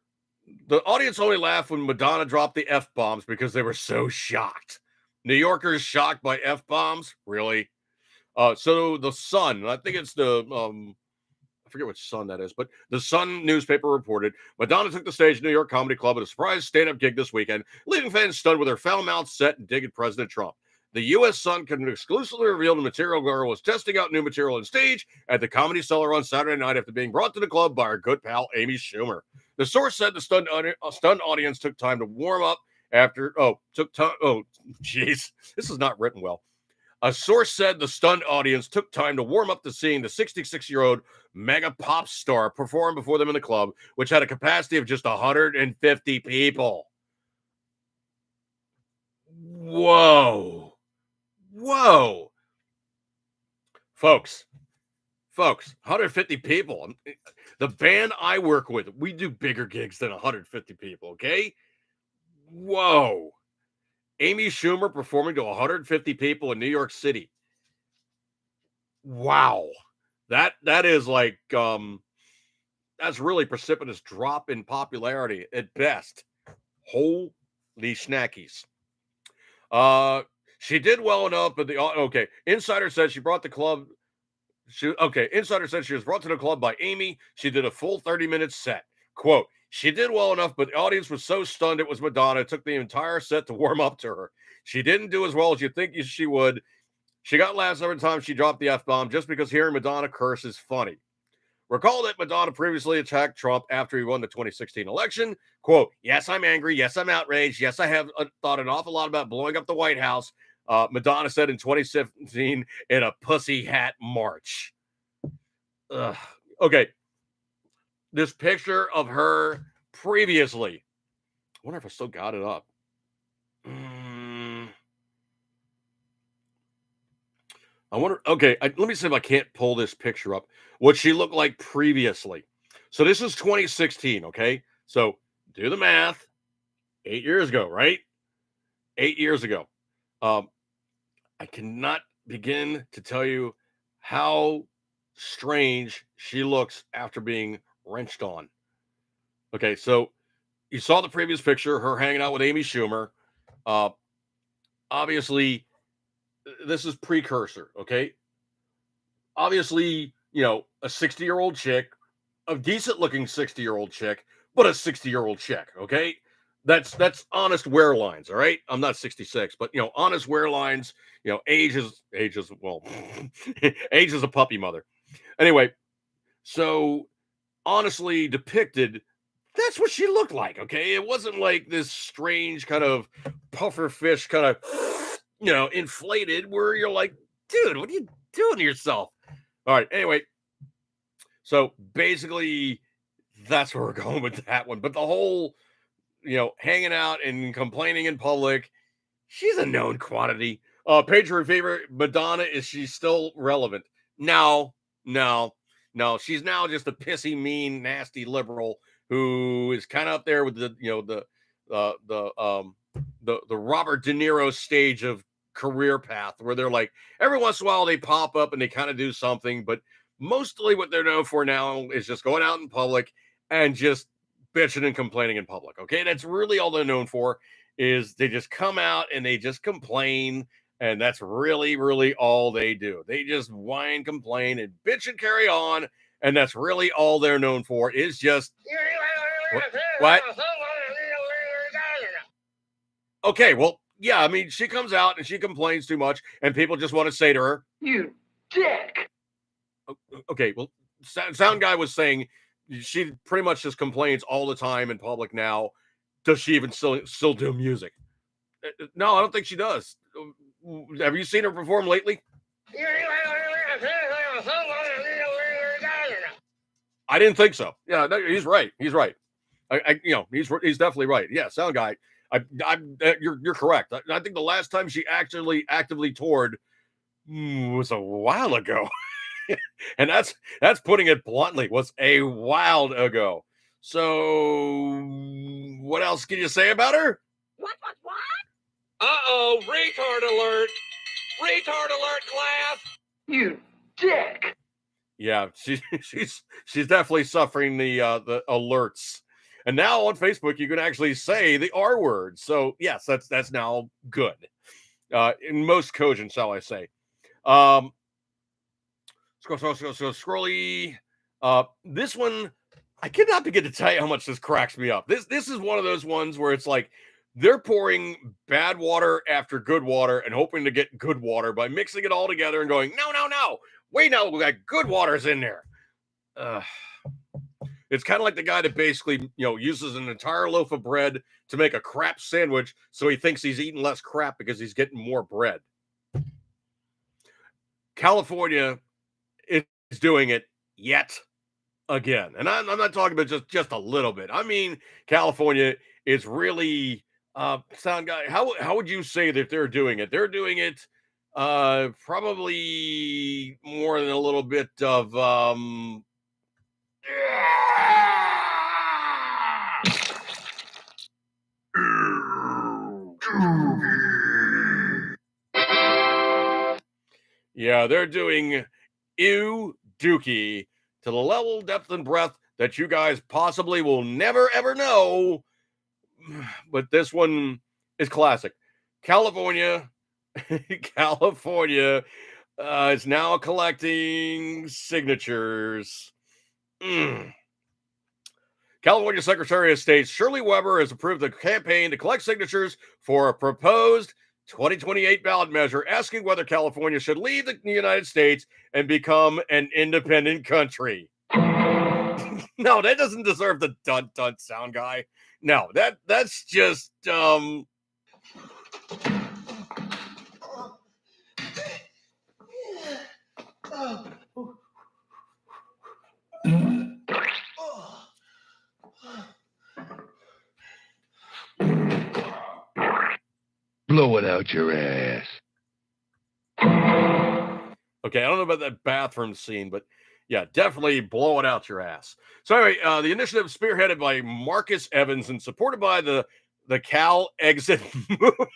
the audience only laughed when Madonna dropped the F-bombs because they were so shocked. New Yorkers shocked by F-bombs? Really? So the Sun, I think it's the I forget which Sun that is, but the Sun newspaper reported Madonna took the stage at New York Comedy Club at a surprise stand-up gig this weekend, leaving fans stunned with her foul-mouthed set and dig at President Trump. The U.S. Sun can exclusively reveal the material girl was testing out new material on stage at the Comedy Cellar on Saturday night after being brought to the club by her good pal Amy Schumer. The source said the stunned audience took time to warm up after. Jeez, this is not written well. A source said the stunned audience took time to warm up to seeing the 66-year-old mega pop star perform before them in the club, which had a capacity of just 150 people. Whoa. Folks, 150 people. The band I work with, we do bigger gigs than 150 people, okay? Whoa. Amy Schumer performing to 150 people in New York City. Wow. That is like that's really precipitous drop in popularity at best. Holy snackies. She did well enough, but Insider said she brought the club. Insider said she was brought to the club by Amy. She did a full 30-minute set. Quote, she did well enough, but the audience was so stunned it was Madonna. It took the entire set to warm up to her. She didn't do as well as you think she would. She got laughs every time she dropped the F-bomb just because hearing Madonna curse is funny. Recall that Madonna previously attacked Trump after he won the 2016 election. Quote, yes, I'm angry. Yes, I'm outraged. Yes, I have thought an awful lot about blowing up the White House. Madonna said in 2017 in a pussy hat march. Ugh. Okay. This picture of her previously. I wonder if I still got it up. I wonder. Okay, let me see if I can't pull this picture up. What she looked like previously. So this is 2016. Okay, so do the math. 8 years ago, right? 8 years ago. I cannot begin to tell you how strange she looks after being wrenched on. Okay, so you saw the previous picture, her hanging out with Amy Schumer. Obviously, this is precursor, okay? Obviously, a 60-year-old chick, a decent-looking 60-year-old chick, but a 60-year-old chick, okay? That's honest wear lines, all right? I'm not 66, but honest wear lines. Age is well, age is a puppy mother. Anyway, so honestly depicted, that's what she looked like. Okay, it wasn't like this strange kind of puffer fish kind of inflated where you're like, dude, what are you doing to yourself? All right. Anyway, so basically that's where we're going with that one. But the whole hanging out and complaining in public, she's a known quantity. Patriot favorite Madonna, is she still relevant? No. She's now just a pissy, mean, nasty liberal who is kind of up there with the Robert De Niro stage of career path, where they're like every once in a while they pop up and they kind of do something, but mostly what they're known for now is just going out in public and just bitching and complaining in public. Okay, that's really all they're known for, is they just come out and they just complain, and that's really, really all they do. They just whine, complain, and bitch and carry on, and that's really all they're known for, is just what? Okay, well, yeah, I mean, she comes out and she complains too much, and people just want to say to her, "You dick." Okay, well, Sound Guy was saying she pretty much just complains all the time in public now. Does she even still do music? No, I don't think she does. Have you seen her perform lately? I didn't think so. Yeah, he's right. He's right. He's definitely right. Yeah, Sound Guy. You're correct. I think the last time she actually actively toured was a while ago. And that's putting it bluntly, was a while ago. So what else can you say about her? What? Uh-oh, retard alert. Retard alert, class. You dick! Yeah, she's definitely suffering the alerts. And now on Facebook you can actually say the R word. So yes, that's now good. In most cogent, shall I say. Scrolly. This one, I cannot begin to tell you how much this cracks me up. This is one of those ones where it's like they're pouring bad water after good water and hoping to get good water by mixing it all together and going, no. We know that good water's in there. It's kind of like the guy that basically, uses an entire loaf of bread to make a crap sandwich, so he thinks he's eating less crap because he's getting more bread. California is doing it yet again. And I'm not talking about just a little bit. I mean, California is really sound guy. How would you say that they're doing it? They're doing it probably more than a little bit of yeah, they're doing ew dookie to the level, depth, and breadth that you guys possibly will never, ever know. But this one is classic. California is now collecting signatures. California Secretary of State Shirley Weber has approved a campaign to collect signatures for a proposed 2028 ballot measure asking whether California should leave the United States and become an independent country. No, that doesn't deserve the dun sound guy. No, that's just Blow it out your ass. okay. I don't know about that bathroom scene, but yeah, definitely blow it out your ass. So anyway, the initiative spearheaded by Marcus Evans and supported by the Cal Exit movement.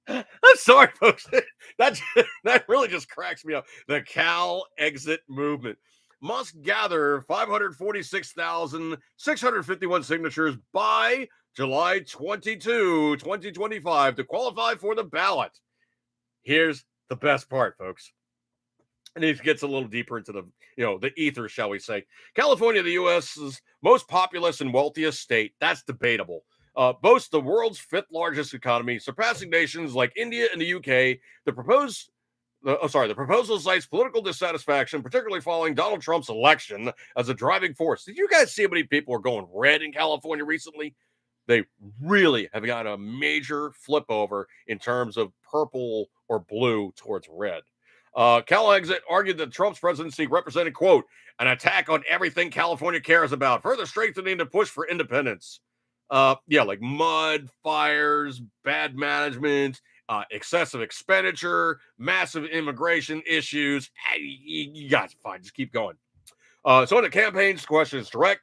I'm sorry, folks. That really just cracks me up. The Cal Exit movement must gather 546,651 signatures by July 22, 2025 to qualify for the ballot. Here's the best part, folks. And it gets a little deeper into the ether, shall we say. California, the U.S.'s most populous and wealthiest state. That's debatable. Boasts the world's fifth largest economy, surpassing nations like India and the UK. The proposal cites political dissatisfaction, particularly following Donald Trump's election, as a driving force. Did you guys see how many people are going red in California recently? They really have got a major flip over in terms of purple or blue towards red. Cal Exit argued that Trump's presidency represented, quote, an attack on everything California cares about, further strengthening the push for independence. Like mud, fires, bad management, excessive expenditure, massive immigration issues. You guys are fine. Just keep going. So in the campaign's question is direct.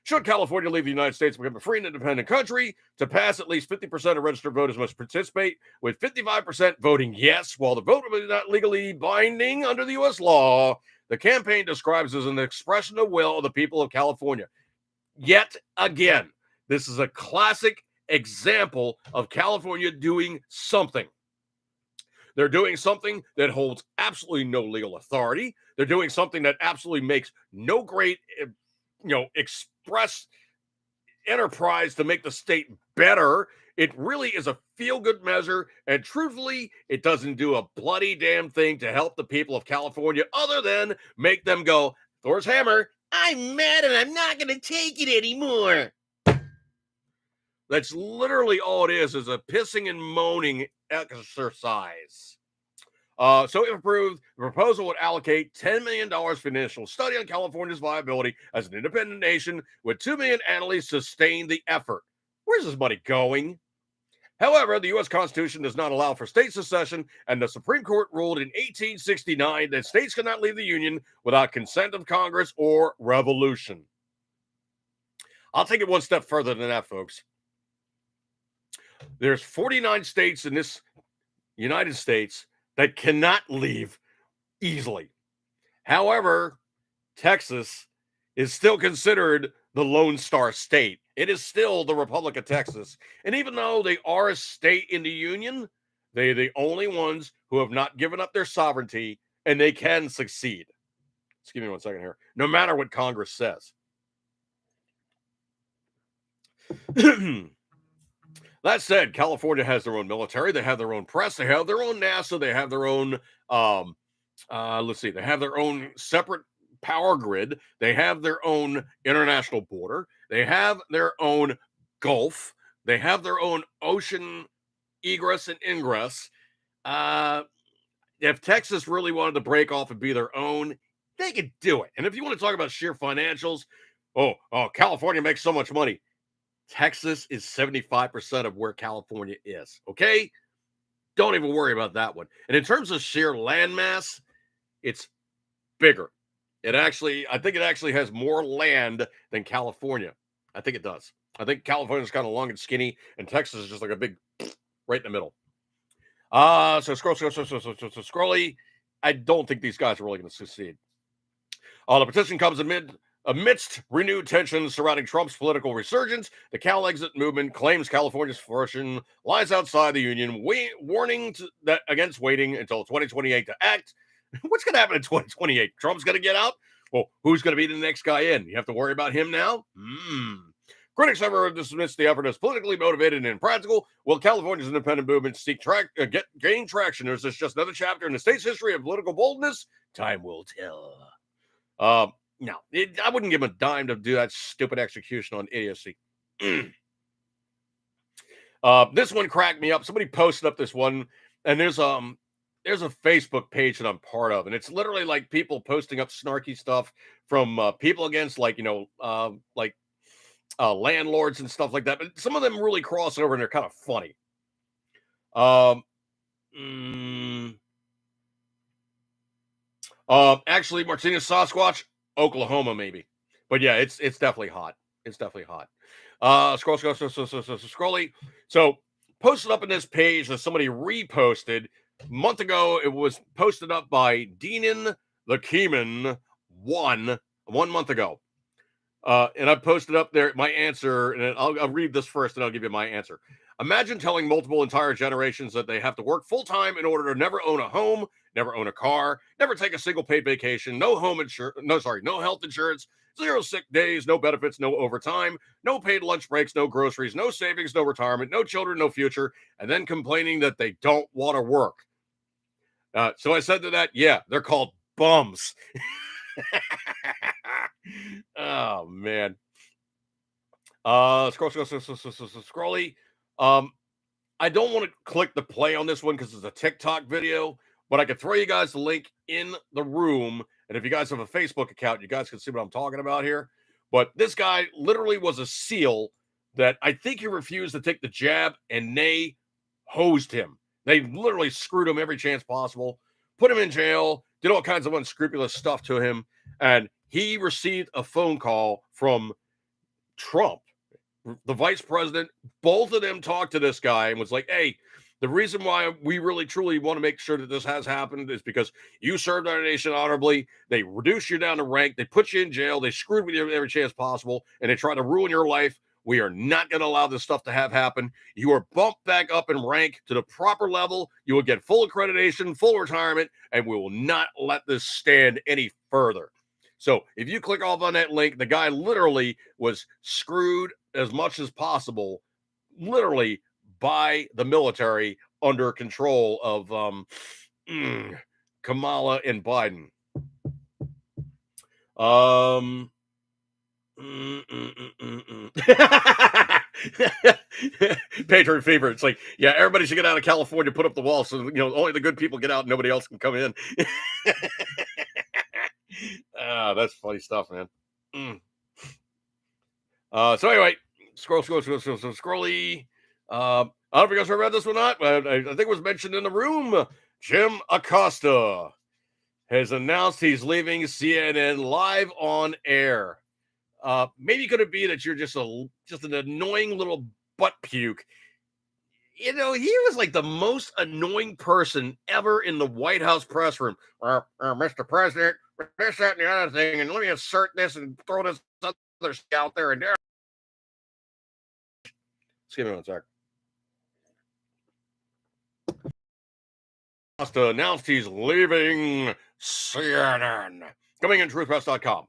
Should California leave the United States and become a free and independent country? To pass, at least 50% of registered voters must participate, with 55% voting yes, while the vote is not legally binding under the U.S. law. The campaign describes as an expression of will of the people of California. Yet again, this is a classic example of California doing something. They're doing something that holds absolutely no legal authority. They're doing something that absolutely makes no great express enterprise to make the state better. It really is a feel-good measure, and truthfully, it doesn't do a bloody damn thing to help the people of California other than make them go, Thor's hammer, I'm mad and I'm not going to take it anymore. That's literally all it is a pissing and moaning exercise. So if approved, the proposal would allocate $10 million for an initial study on California's viability as an independent nation, with $2 million annually to sustain the effort. Where's this money going? However, the U.S. Constitution does not allow for state secession, and the Supreme Court ruled in 1869 that states cannot leave the Union without consent of Congress or revolution. I'll take it one step further than that, folks. There's 49 states in this United States that cannot leave easily. However, Texas is still considered the Lone Star State. It is still the Republic of Texas. And even though they are a state in the Union, they're the only ones who have not given up their sovereignty, and they can succeed. Just give me 1 second here. No matter what Congress says. That said, California has their own military. They have their own press. They have their own NASA. They have their own, they have their own separate power grid. They have their own international border. They have their own Gulf. They have their own ocean egress and ingress. If Texas really wanted to break off and be their own, they could do it. And if you want to talk about sheer financials, California makes so much money. Texas is 75% of where California is. Okay? Don't even worry about that one. And in terms of sheer landmass, it's bigger. I think it actually has more land than California. I think it does. I think California's kind of long and skinny, and Texas is just like a big right in the middle. So scrolly. I don't think these guys are really going to succeed. The petition comes amidst renewed tensions surrounding Trump's political resurgence. The Cal exit movement claims California's fortune lies outside the union, warning against waiting until 2028 to act. What's going to happen in 2028? Trump's going to get out? Well, who's going to be the next guy in? You have to worry about him now? Critics have dismissed the effort as politically motivated and impractical. Will California's independent movement gain traction, or is this just another chapter in the state's history of political boldness? Time will tell. No, I wouldn't give him a dime to do that stupid execution on idiocy. This one cracked me up. Somebody posted up this one, and there's a Facebook page that I'm part of, and it's literally like people posting up snarky stuff from people against, landlords and stuff like that. But some of them really cross over, and they're kind of funny. Actually, Martinez Sasquatch, Oklahoma, maybe. But yeah, it's definitely hot. It's definitely hot. Scrolly. So posted up in this page that somebody reposted a month ago. It was posted up by Deanon the Keeman 1 month ago. And I posted up there my answer, and I'll read this first, and I'll give you my answer. Imagine telling multiple entire generations that they have to work full-time in order to never own a home, never own a car, never take a single paid vacation, no health insurance, 0 sick days, no benefits, no overtime, no paid lunch breaks, no groceries, no savings, no retirement, no children, no future, and then complaining that they don't want to work. So I said to that, yeah, they're called bums. Oh, man. Scrolly. I don't want to click the play on this one because it's a TikTok video, but I could throw you guys the link in the room. And if you guys have a Facebook account, you guys can see what I'm talking about here. But this guy literally was a SEAL that I think he refused to take the jab, and they hosed him. They literally screwed him every chance possible, put him in jail, did all kinds of unscrupulous stuff to him. And he received a phone call from Trump, the vice president. Both of them talked to this guy and was like, hey, the reason why we really truly want to make sure that this has happened is because you served our nation honorably. They reduced you down to rank. They put you in jail. They screwed with you every chance possible, and they tried to ruin your life. We are not going to allow this stuff to have happen. You are bumped back up in rank to the proper level. You will get full accreditation, full retirement, and we will not let this stand any further. So if you click off on that link, the guy literally was screwed as much as possible, literally by the military under control of Kamala and Biden. Patriot fever. It's like, yeah, everybody should get out of California, put up the wall so only the good people get out and nobody else can come in. That's funny stuff, man. So anyway, scrolly. I don't know if you guys heard about this or not, but I think it was mentioned in the room. Jim Acosta has announced he's leaving CNN live on air. Maybe could it be that you're just an annoying little butt puke? You know, he was like the most annoying person ever in the White House press room. Mr. President, this, that, and the other thing, and let me assert this and throw this other out there and there. Excuse me one sec. Acosta announced he's leaving CNN. Coming in truthpress.com.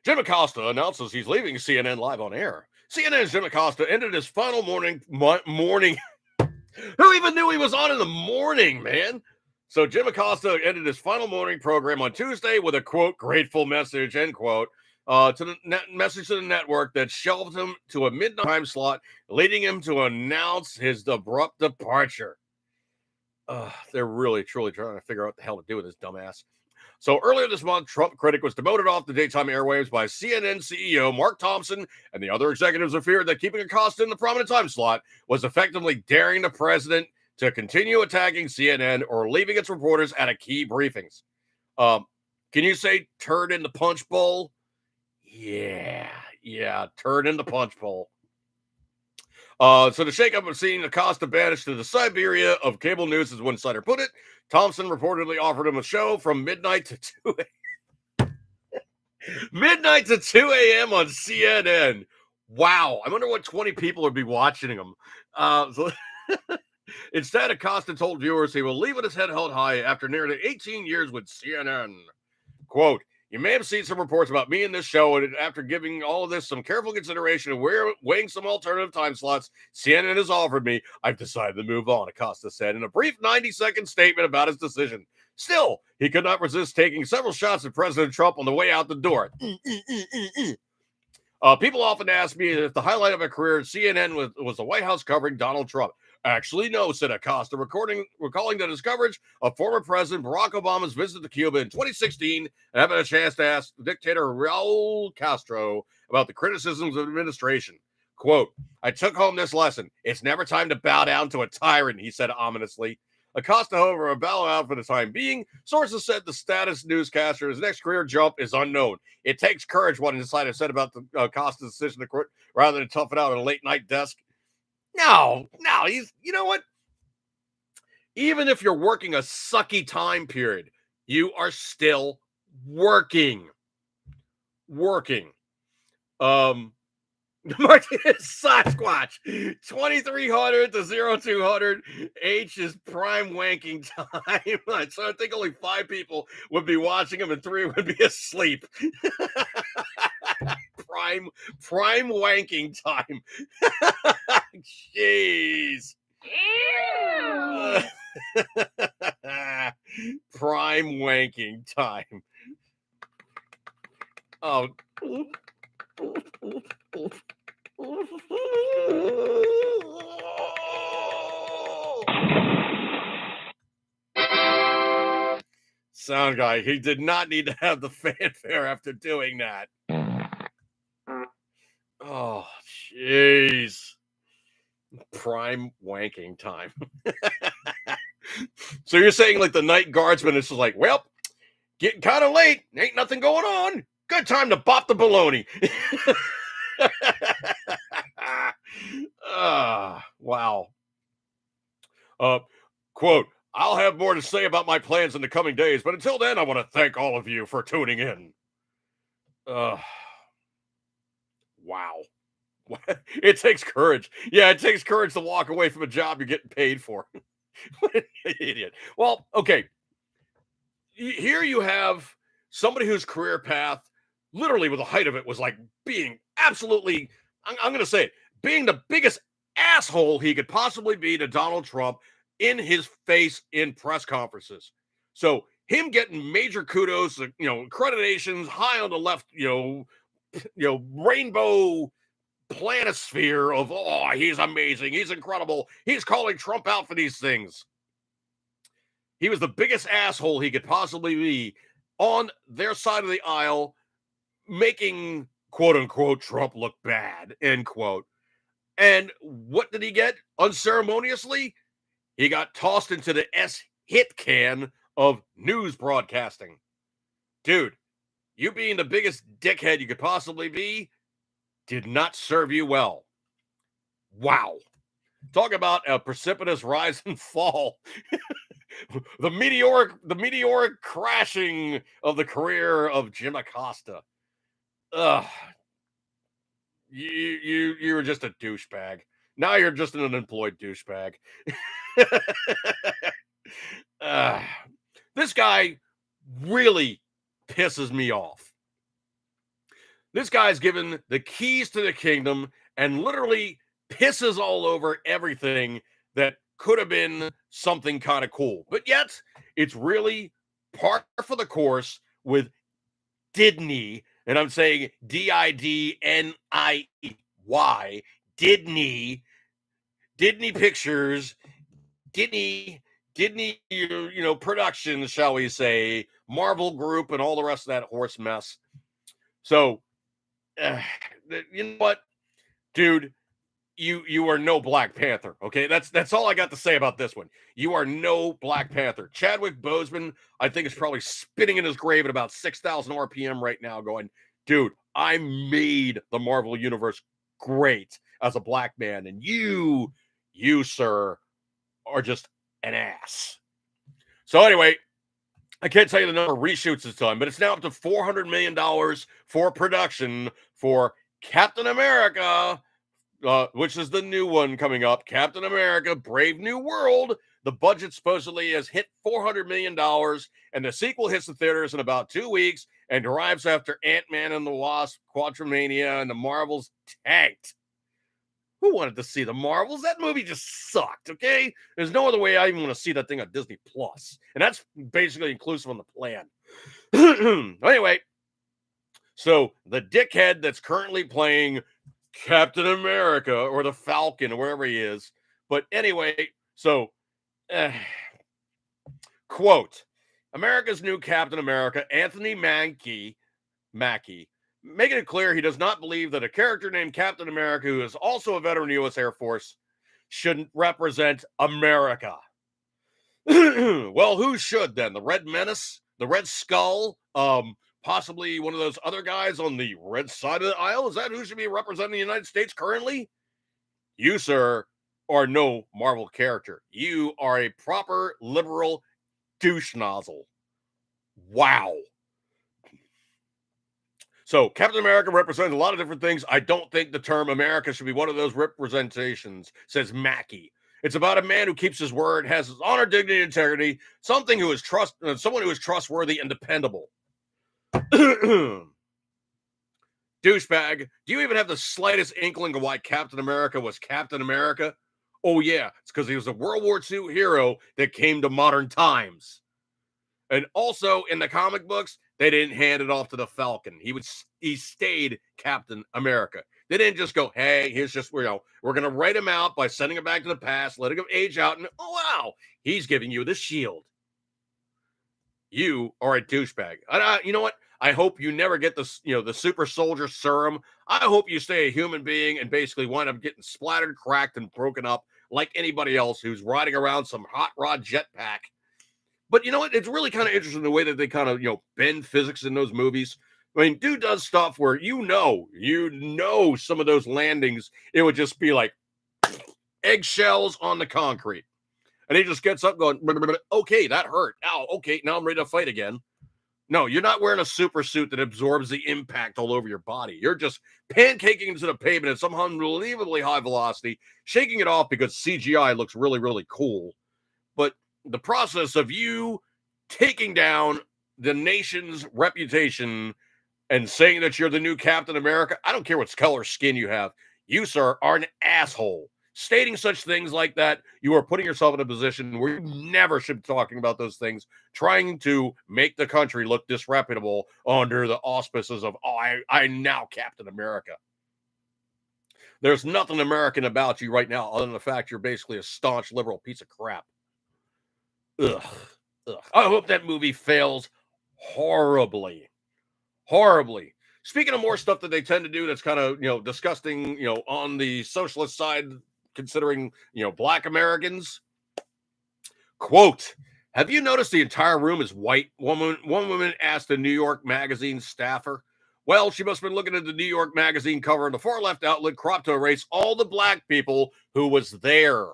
Jim Acosta announces he's leaving CNN live on air. CNN's Jim Acosta ended his final morning. Who even knew he was on in the morning, man? So Jim Acosta ended his final morning program on Tuesday with a, quote, grateful message, end quote, to the message to the network that shelved him to a midnight time slot, leading him to announce his abrupt departure. They're really, truly trying to figure out what the hell to do with this dumbass. So earlier this month, Trump critic was demoted off the daytime airwaves by CNN CEO Mark Thompson, and the other executives are feared that keeping Acosta in the prominent time slot was effectively daring the president to continue attacking CNN or leaving its reporters at a key briefings. Can you say turd in the punch bowl? Yeah, turd in the punch bowl. So the shakeup of seeing Acosta banished to the Siberia of cable news, as one insider put it. Thompson reportedly offered him a show from midnight to 2 a.m. Midnight to 2 a.m. on CNN. Wow. I wonder what 20 people would be watching him. Instead, Acosta told viewers he will leave with his head held high after nearly 18 years with CNN. Quote, you may have seen some reports about me in this show, and after giving all of this some careful consideration and weighing some alternative time slots CNN has offered me, I've decided to move on, Acosta said in a brief 90-second statement about his decision. Still, he could not resist taking several shots at President Trump on the way out the door. People often ask me if the highlight of my career at CNN was the White House covering Donald Trump. Actually, no, said Acosta, recalling that his coverage of former President Barack Obama's visit to Cuba in 2016 and having a chance to ask dictator Raul Castro about the criticisms of the administration. Quote, I took home this lesson. It's never time to bow down to a tyrant, he said ominously. Acosta, however, will bow out for the time being. Sources said the status newscaster's next career jump is unknown. It takes courage, one insider said about the Acosta's decision to quit rather than tough it out at a late-night desk. No, he's, you know what? Even if you're working a sucky time period, you are still working. Martinez Sasquatch, 2300 to 0200. H is prime wanking time. So I think only 5 people would be watching him and 3 would be asleep. prime wanking time. Jeez. Prime wanking time. Oh. Sound guy, he did not need to have the fanfare after doing that. Oh, jeez. Prime wanking time. So you're saying like the night guardsman is just like, well, getting kind of late. Ain't nothing going on. Good time to bop the baloney. Wow. Quote, I'll have more to say about my plans in the coming days, but until then, I want to thank all of you for tuning in. Wow. It takes courage. Yeah, it takes courage to walk away from a job you're getting paid for. What an idiot. Well, okay. Here you have somebody whose career path, literally with the height of it, was like being absolutely, I'm going to say it, being the biggest asshole he could possibly be to Donald Trump in his face in press conferences. So him getting major kudos, accreditations, high on the left, rainbow planisphere of, oh, he's amazing, he's incredible, he's calling Trump out for these things. He was the biggest asshole he could possibly be on their side of the aisle, making, quote unquote, Trump look bad, end quote. And what did he get unceremoniously? He got tossed into the hit can of news broadcasting. Dude, you being the biggest dickhead you could possibly be did not serve you well. Wow. Talk about a precipitous rise and fall. the meteoric crashing of the career of Jim Acosta. Ugh. You were just a douchebag. Now you're just an unemployed douchebag. uh, this guy really pisses me off. This guy's given the keys to the kingdom and literally pisses all over everything that could have been something kind of cool. But yet, it's really par for the course with Disney, and I'm saying Didniey, Disney Pictures, Disney, Productions, shall we say, Marvel Group, and all the rest of that horse mess. So, you know what, dude, you are no Black Panther. Okay, that's all I got to say about this one. You are no Black Panther. Chadwick Boseman, I think, is probably spinning in his grave at about 6,000 RPM right now, going, dude, I made the Marvel Universe great as a black man, and you, sir, are just an ass. So anyway, I can't tell you the number of reshoots this time, but it's now up to $400 million for production for Captain America, which is the new one coming up, Captain America, Brave New World. The budget supposedly has hit $400 million, and the sequel hits the theaters in about 2 weeks and arrives after Ant-Man and the Wasp, Quadromania, and the Marvels tanked. Who wanted to see the Marvels? That movie just sucked, okay? There's no other way I even want to see that thing on Disney Plus. And that's basically inclusive on the plan. Anyway, so the dickhead that's currently playing Captain America or the Falcon or wherever he is. But anyway, so, quote, America's new Captain America, Anthony Mackie, making it clear he does not believe that a character named Captain America, who is also a veteran U.S. Air Force, shouldn't represent America. Well, who should then? The Red Menace? The Red Skull? Possibly one of those other guys on the red side of the aisle? Is that who should be representing the United States currently? You, sir, are no Marvel character. You are a proper liberal douche nozzle. Wow. So Captain America represents a lot of different things. I don't think the term America should be one of those representations, says Mackie. It's about a man who keeps his word, has his honor, dignity, and integrity, someone who is trustworthy and dependable. Douchebag, do you even have the slightest inkling of why Captain America was Captain America? Oh, yeah, it's because he was a World War II hero that came to modern times. And also, in the comic books, they didn't hand it off to the Falcon. He stayed Captain America. They didn't just go, hey, here's just, we're going to write him out by sending him back to the past, letting him age out, and oh, wow, he's giving you the shield. You are a douchebag. You know what? I hope you never get the super soldier serum. I hope you stay a human being and basically wind up getting splattered, cracked, and broken up like anybody else who's riding around some hot rod jetpack. But you know what? It's really kind of interesting the way that they kind of, bend physics in those movies. I mean, dude does stuff where some of those landings, it would just be like eggshells on the concrete. And he just gets up going, okay, that hurt. Ow, okay, now I'm ready to fight again. No, you're not wearing a super suit that absorbs the impact all over your body. You're just pancaking into the pavement at some unbelievably high velocity, shaking it off because CGI looks really, really cool. But the process of you taking down the nation's reputation and saying that you're the new Captain America, I don't care what color skin you have. You, sir, are an asshole. Stating such things like that, you are putting yourself in a position where you never should be talking about those things, trying to make the country look disreputable under the auspices of, I'm now Captain America. There's nothing American about you right now other than the fact you're basically a staunch liberal piece of crap. Ugh. I hope that movie fails horribly. Horribly. speaking of more stuff that they tend to do that's kind of, disgusting, on the socialist side, considering, black Americans, quote, have you noticed the entire room is white? One woman asked a New York Magazine staffer. Well, she must have been looking at the New York Magazine cover and the far left outlet cropped to erase all the black people who was there.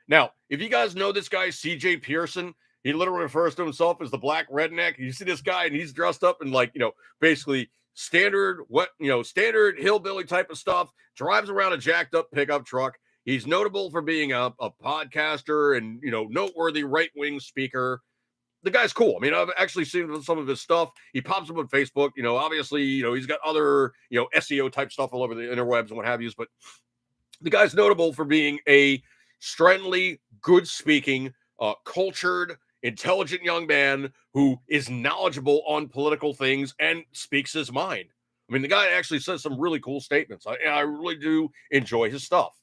Now, if you guys know this guy, CJ Pearson, he literally refers to himself as the black redneck. You see this guy and he's dressed up in basically standard hillbilly type of stuff, drives around a jacked up pickup truck. He's notable for being a podcaster and, noteworthy right-wing speaker. The guy's cool. I mean, I've actually seen some of his stuff. He pops up on Facebook. Obviously, he's got other, SEO type stuff all over the interwebs and what have you. But the guy's notable for being a friendly, good-speaking, cultured, intelligent young man who is knowledgeable on political things and speaks his mind. I mean, the guy actually says some really cool statements. I really do enjoy his stuff.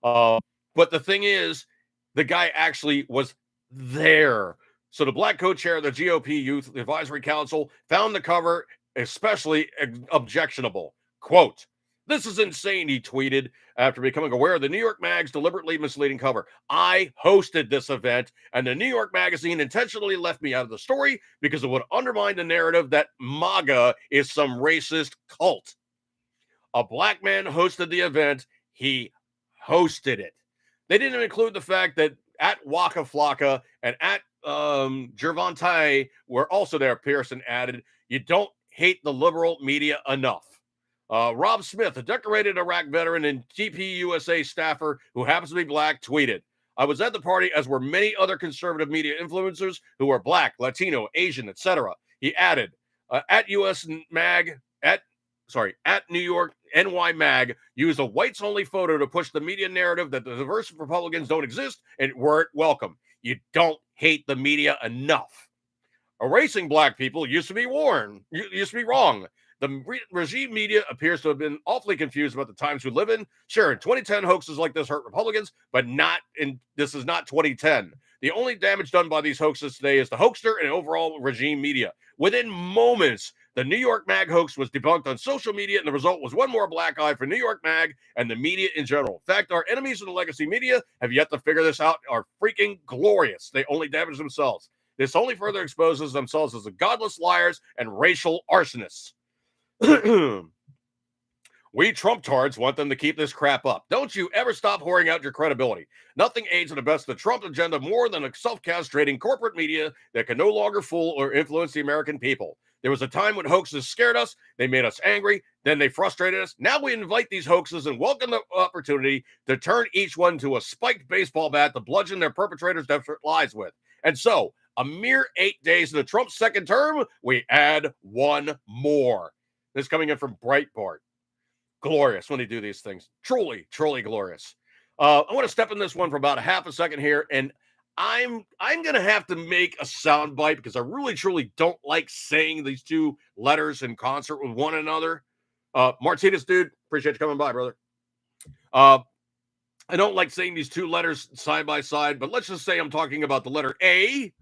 But the thing is, the guy actually was there. So the black co-chair of the GOP Youth Advisory Council found the cover especially objectionable. Quote, this is insane, he tweeted after becoming aware of the New York Mag's deliberately misleading cover. I hosted this event, and the New York Magazine intentionally left me out of the story because it would undermine the narrative that MAGA is some racist cult. A black man hosted the event. He hosted it. They didn't include the fact that at Waka Flocka and at Gervonta were also there. Pearson added, you don't hate the liberal media enough. Rob Smith, a decorated Iraq veteran and TPUSA staffer who happens to be black, tweeted, I was at the party, as were many other conservative media influencers who are black, Latino, Asian, etc. He added, at New York NY Mag used a whites-only photo to push the media narrative that the diverse Republicans don't exist and weren't welcome. You don't hate the media enough. Erasing black people used to be wrong. The regime media appears to have been awfully confused about the times we live in. Sure, in 2010, hoaxes like this hurt Republicans, but this is not 2010. The only damage done by these hoaxes today is the hoaxer and overall regime media. Within moments, the New York Mag hoax was debunked on social media, and the result was one more black eye for New York Mag and the media in general. In fact, our enemies of the legacy media have yet to figure this out, are freaking glorious. They only damage themselves. This only further exposes themselves as the godless liars and racial arsonists. We Trump-tards want them to keep this crap up. Don't you ever stop whoring out your credibility. Nothing aids in the best of the Trump agenda more than a self-castrating corporate media that can no longer fool or influence the American people. There was a time when hoaxes scared us. They made us angry. Then they frustrated us. Now we invite these hoaxes and welcome the opportunity to turn each one to a spiked baseball bat to bludgeon their perpetrators' desperate lies with. And so, a mere 8 days into Trump's second term, we add one more. This coming in from Breitbart. Glorious when they do these things. Truly, truly glorious. I want to step in this one for about a half a second here, and I'm going to have to make a sound bite because I really, truly don't like saying these two letters in concert with one another. Martinez, dude, appreciate you coming by, brother. I don't like saying these two letters side by side, but let's just say I'm talking about the letter A,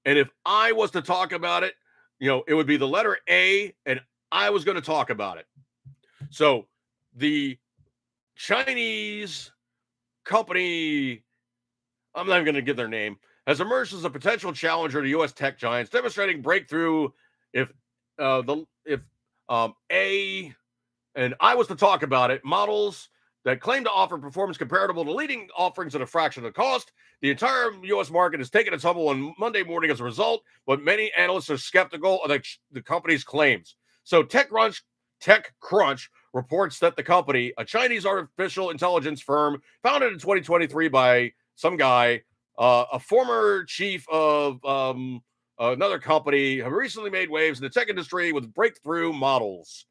and if I was to talk about it, it would be the letter A, and I was going to talk about it. So the Chinese company, I'm not even going to give their name, has emerged as a potential challenger to U.S. tech giants, demonstrating breakthrough if and I was to talk about it, models that claim to offer performance comparable to leading offerings at a fraction of the cost. The entire U.S. market has taken a tumble on Monday morning as a result, but many analysts are skeptical of the company's claims. So TechCrunch reports that the company, a Chinese artificial intelligence firm founded in 2023 by some guy, a former chief of another company, have recently made waves in the tech industry with breakthrough models.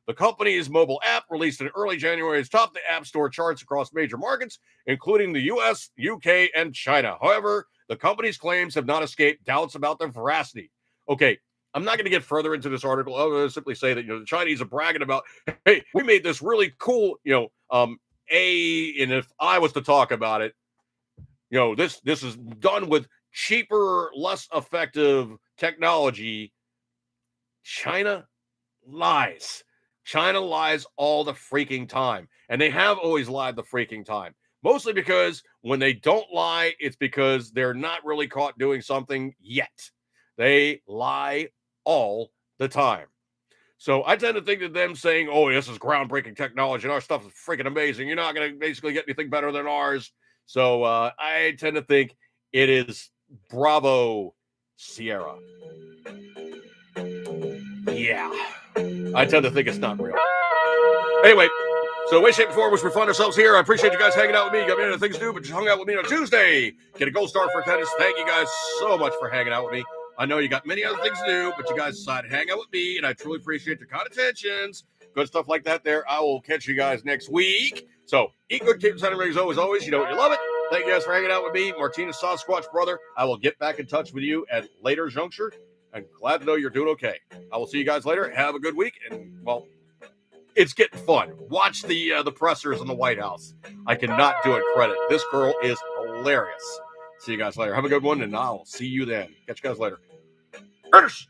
The company's mobile app, released in early January, has topped the App Store charts across major markets, including the US, UK, and China. However, the company's claims have not escaped doubts about their veracity. Okay, I'm not going to get further into this article. I'm going to simply say that the Chinese are bragging about, hey, we made this really cool, and if I was to talk about it, this is done with cheaper, less effective technology. China, lies. China lies all the freaking time. And they have always lied the freaking time. Mostly because when they don't lie, it's because they're not really caught doing something yet. They lie all the time. So I tend to think that them saying, oh, this is groundbreaking technology and our stuff is freaking amazing. You're not going to basically get anything better than ours. So I tend to think it is Bravo Sierra. Yeah. I tend to think it's not real. Anyway, so way, shape, and form, which we find ourselves here. I appreciate you guys hanging out with me. You got many other things to do, but you hung out with me on Tuesday. Get a gold star for attendance. Thank you guys so much for hanging out with me. I know you got many other things to do, but you guys decided to hang out with me, and I truly appreciate your kind attentions. Good stuff like that there. I will catch you guys next week. So eat good, keep sending rings always. You know you love it. Thank you guys for hanging out with me. Martinez Sasquatch brother. I will get back in touch with you at later juncture. I'm glad to know you're doing okay. I will see you guys later. Have a good week. And, well, it's getting fun. Watch the pressers in the White House. I cannot do it credit. This girl is hilarious. See you guys later. Have a good one, and I'll see you then. Catch you guys later. Curtis!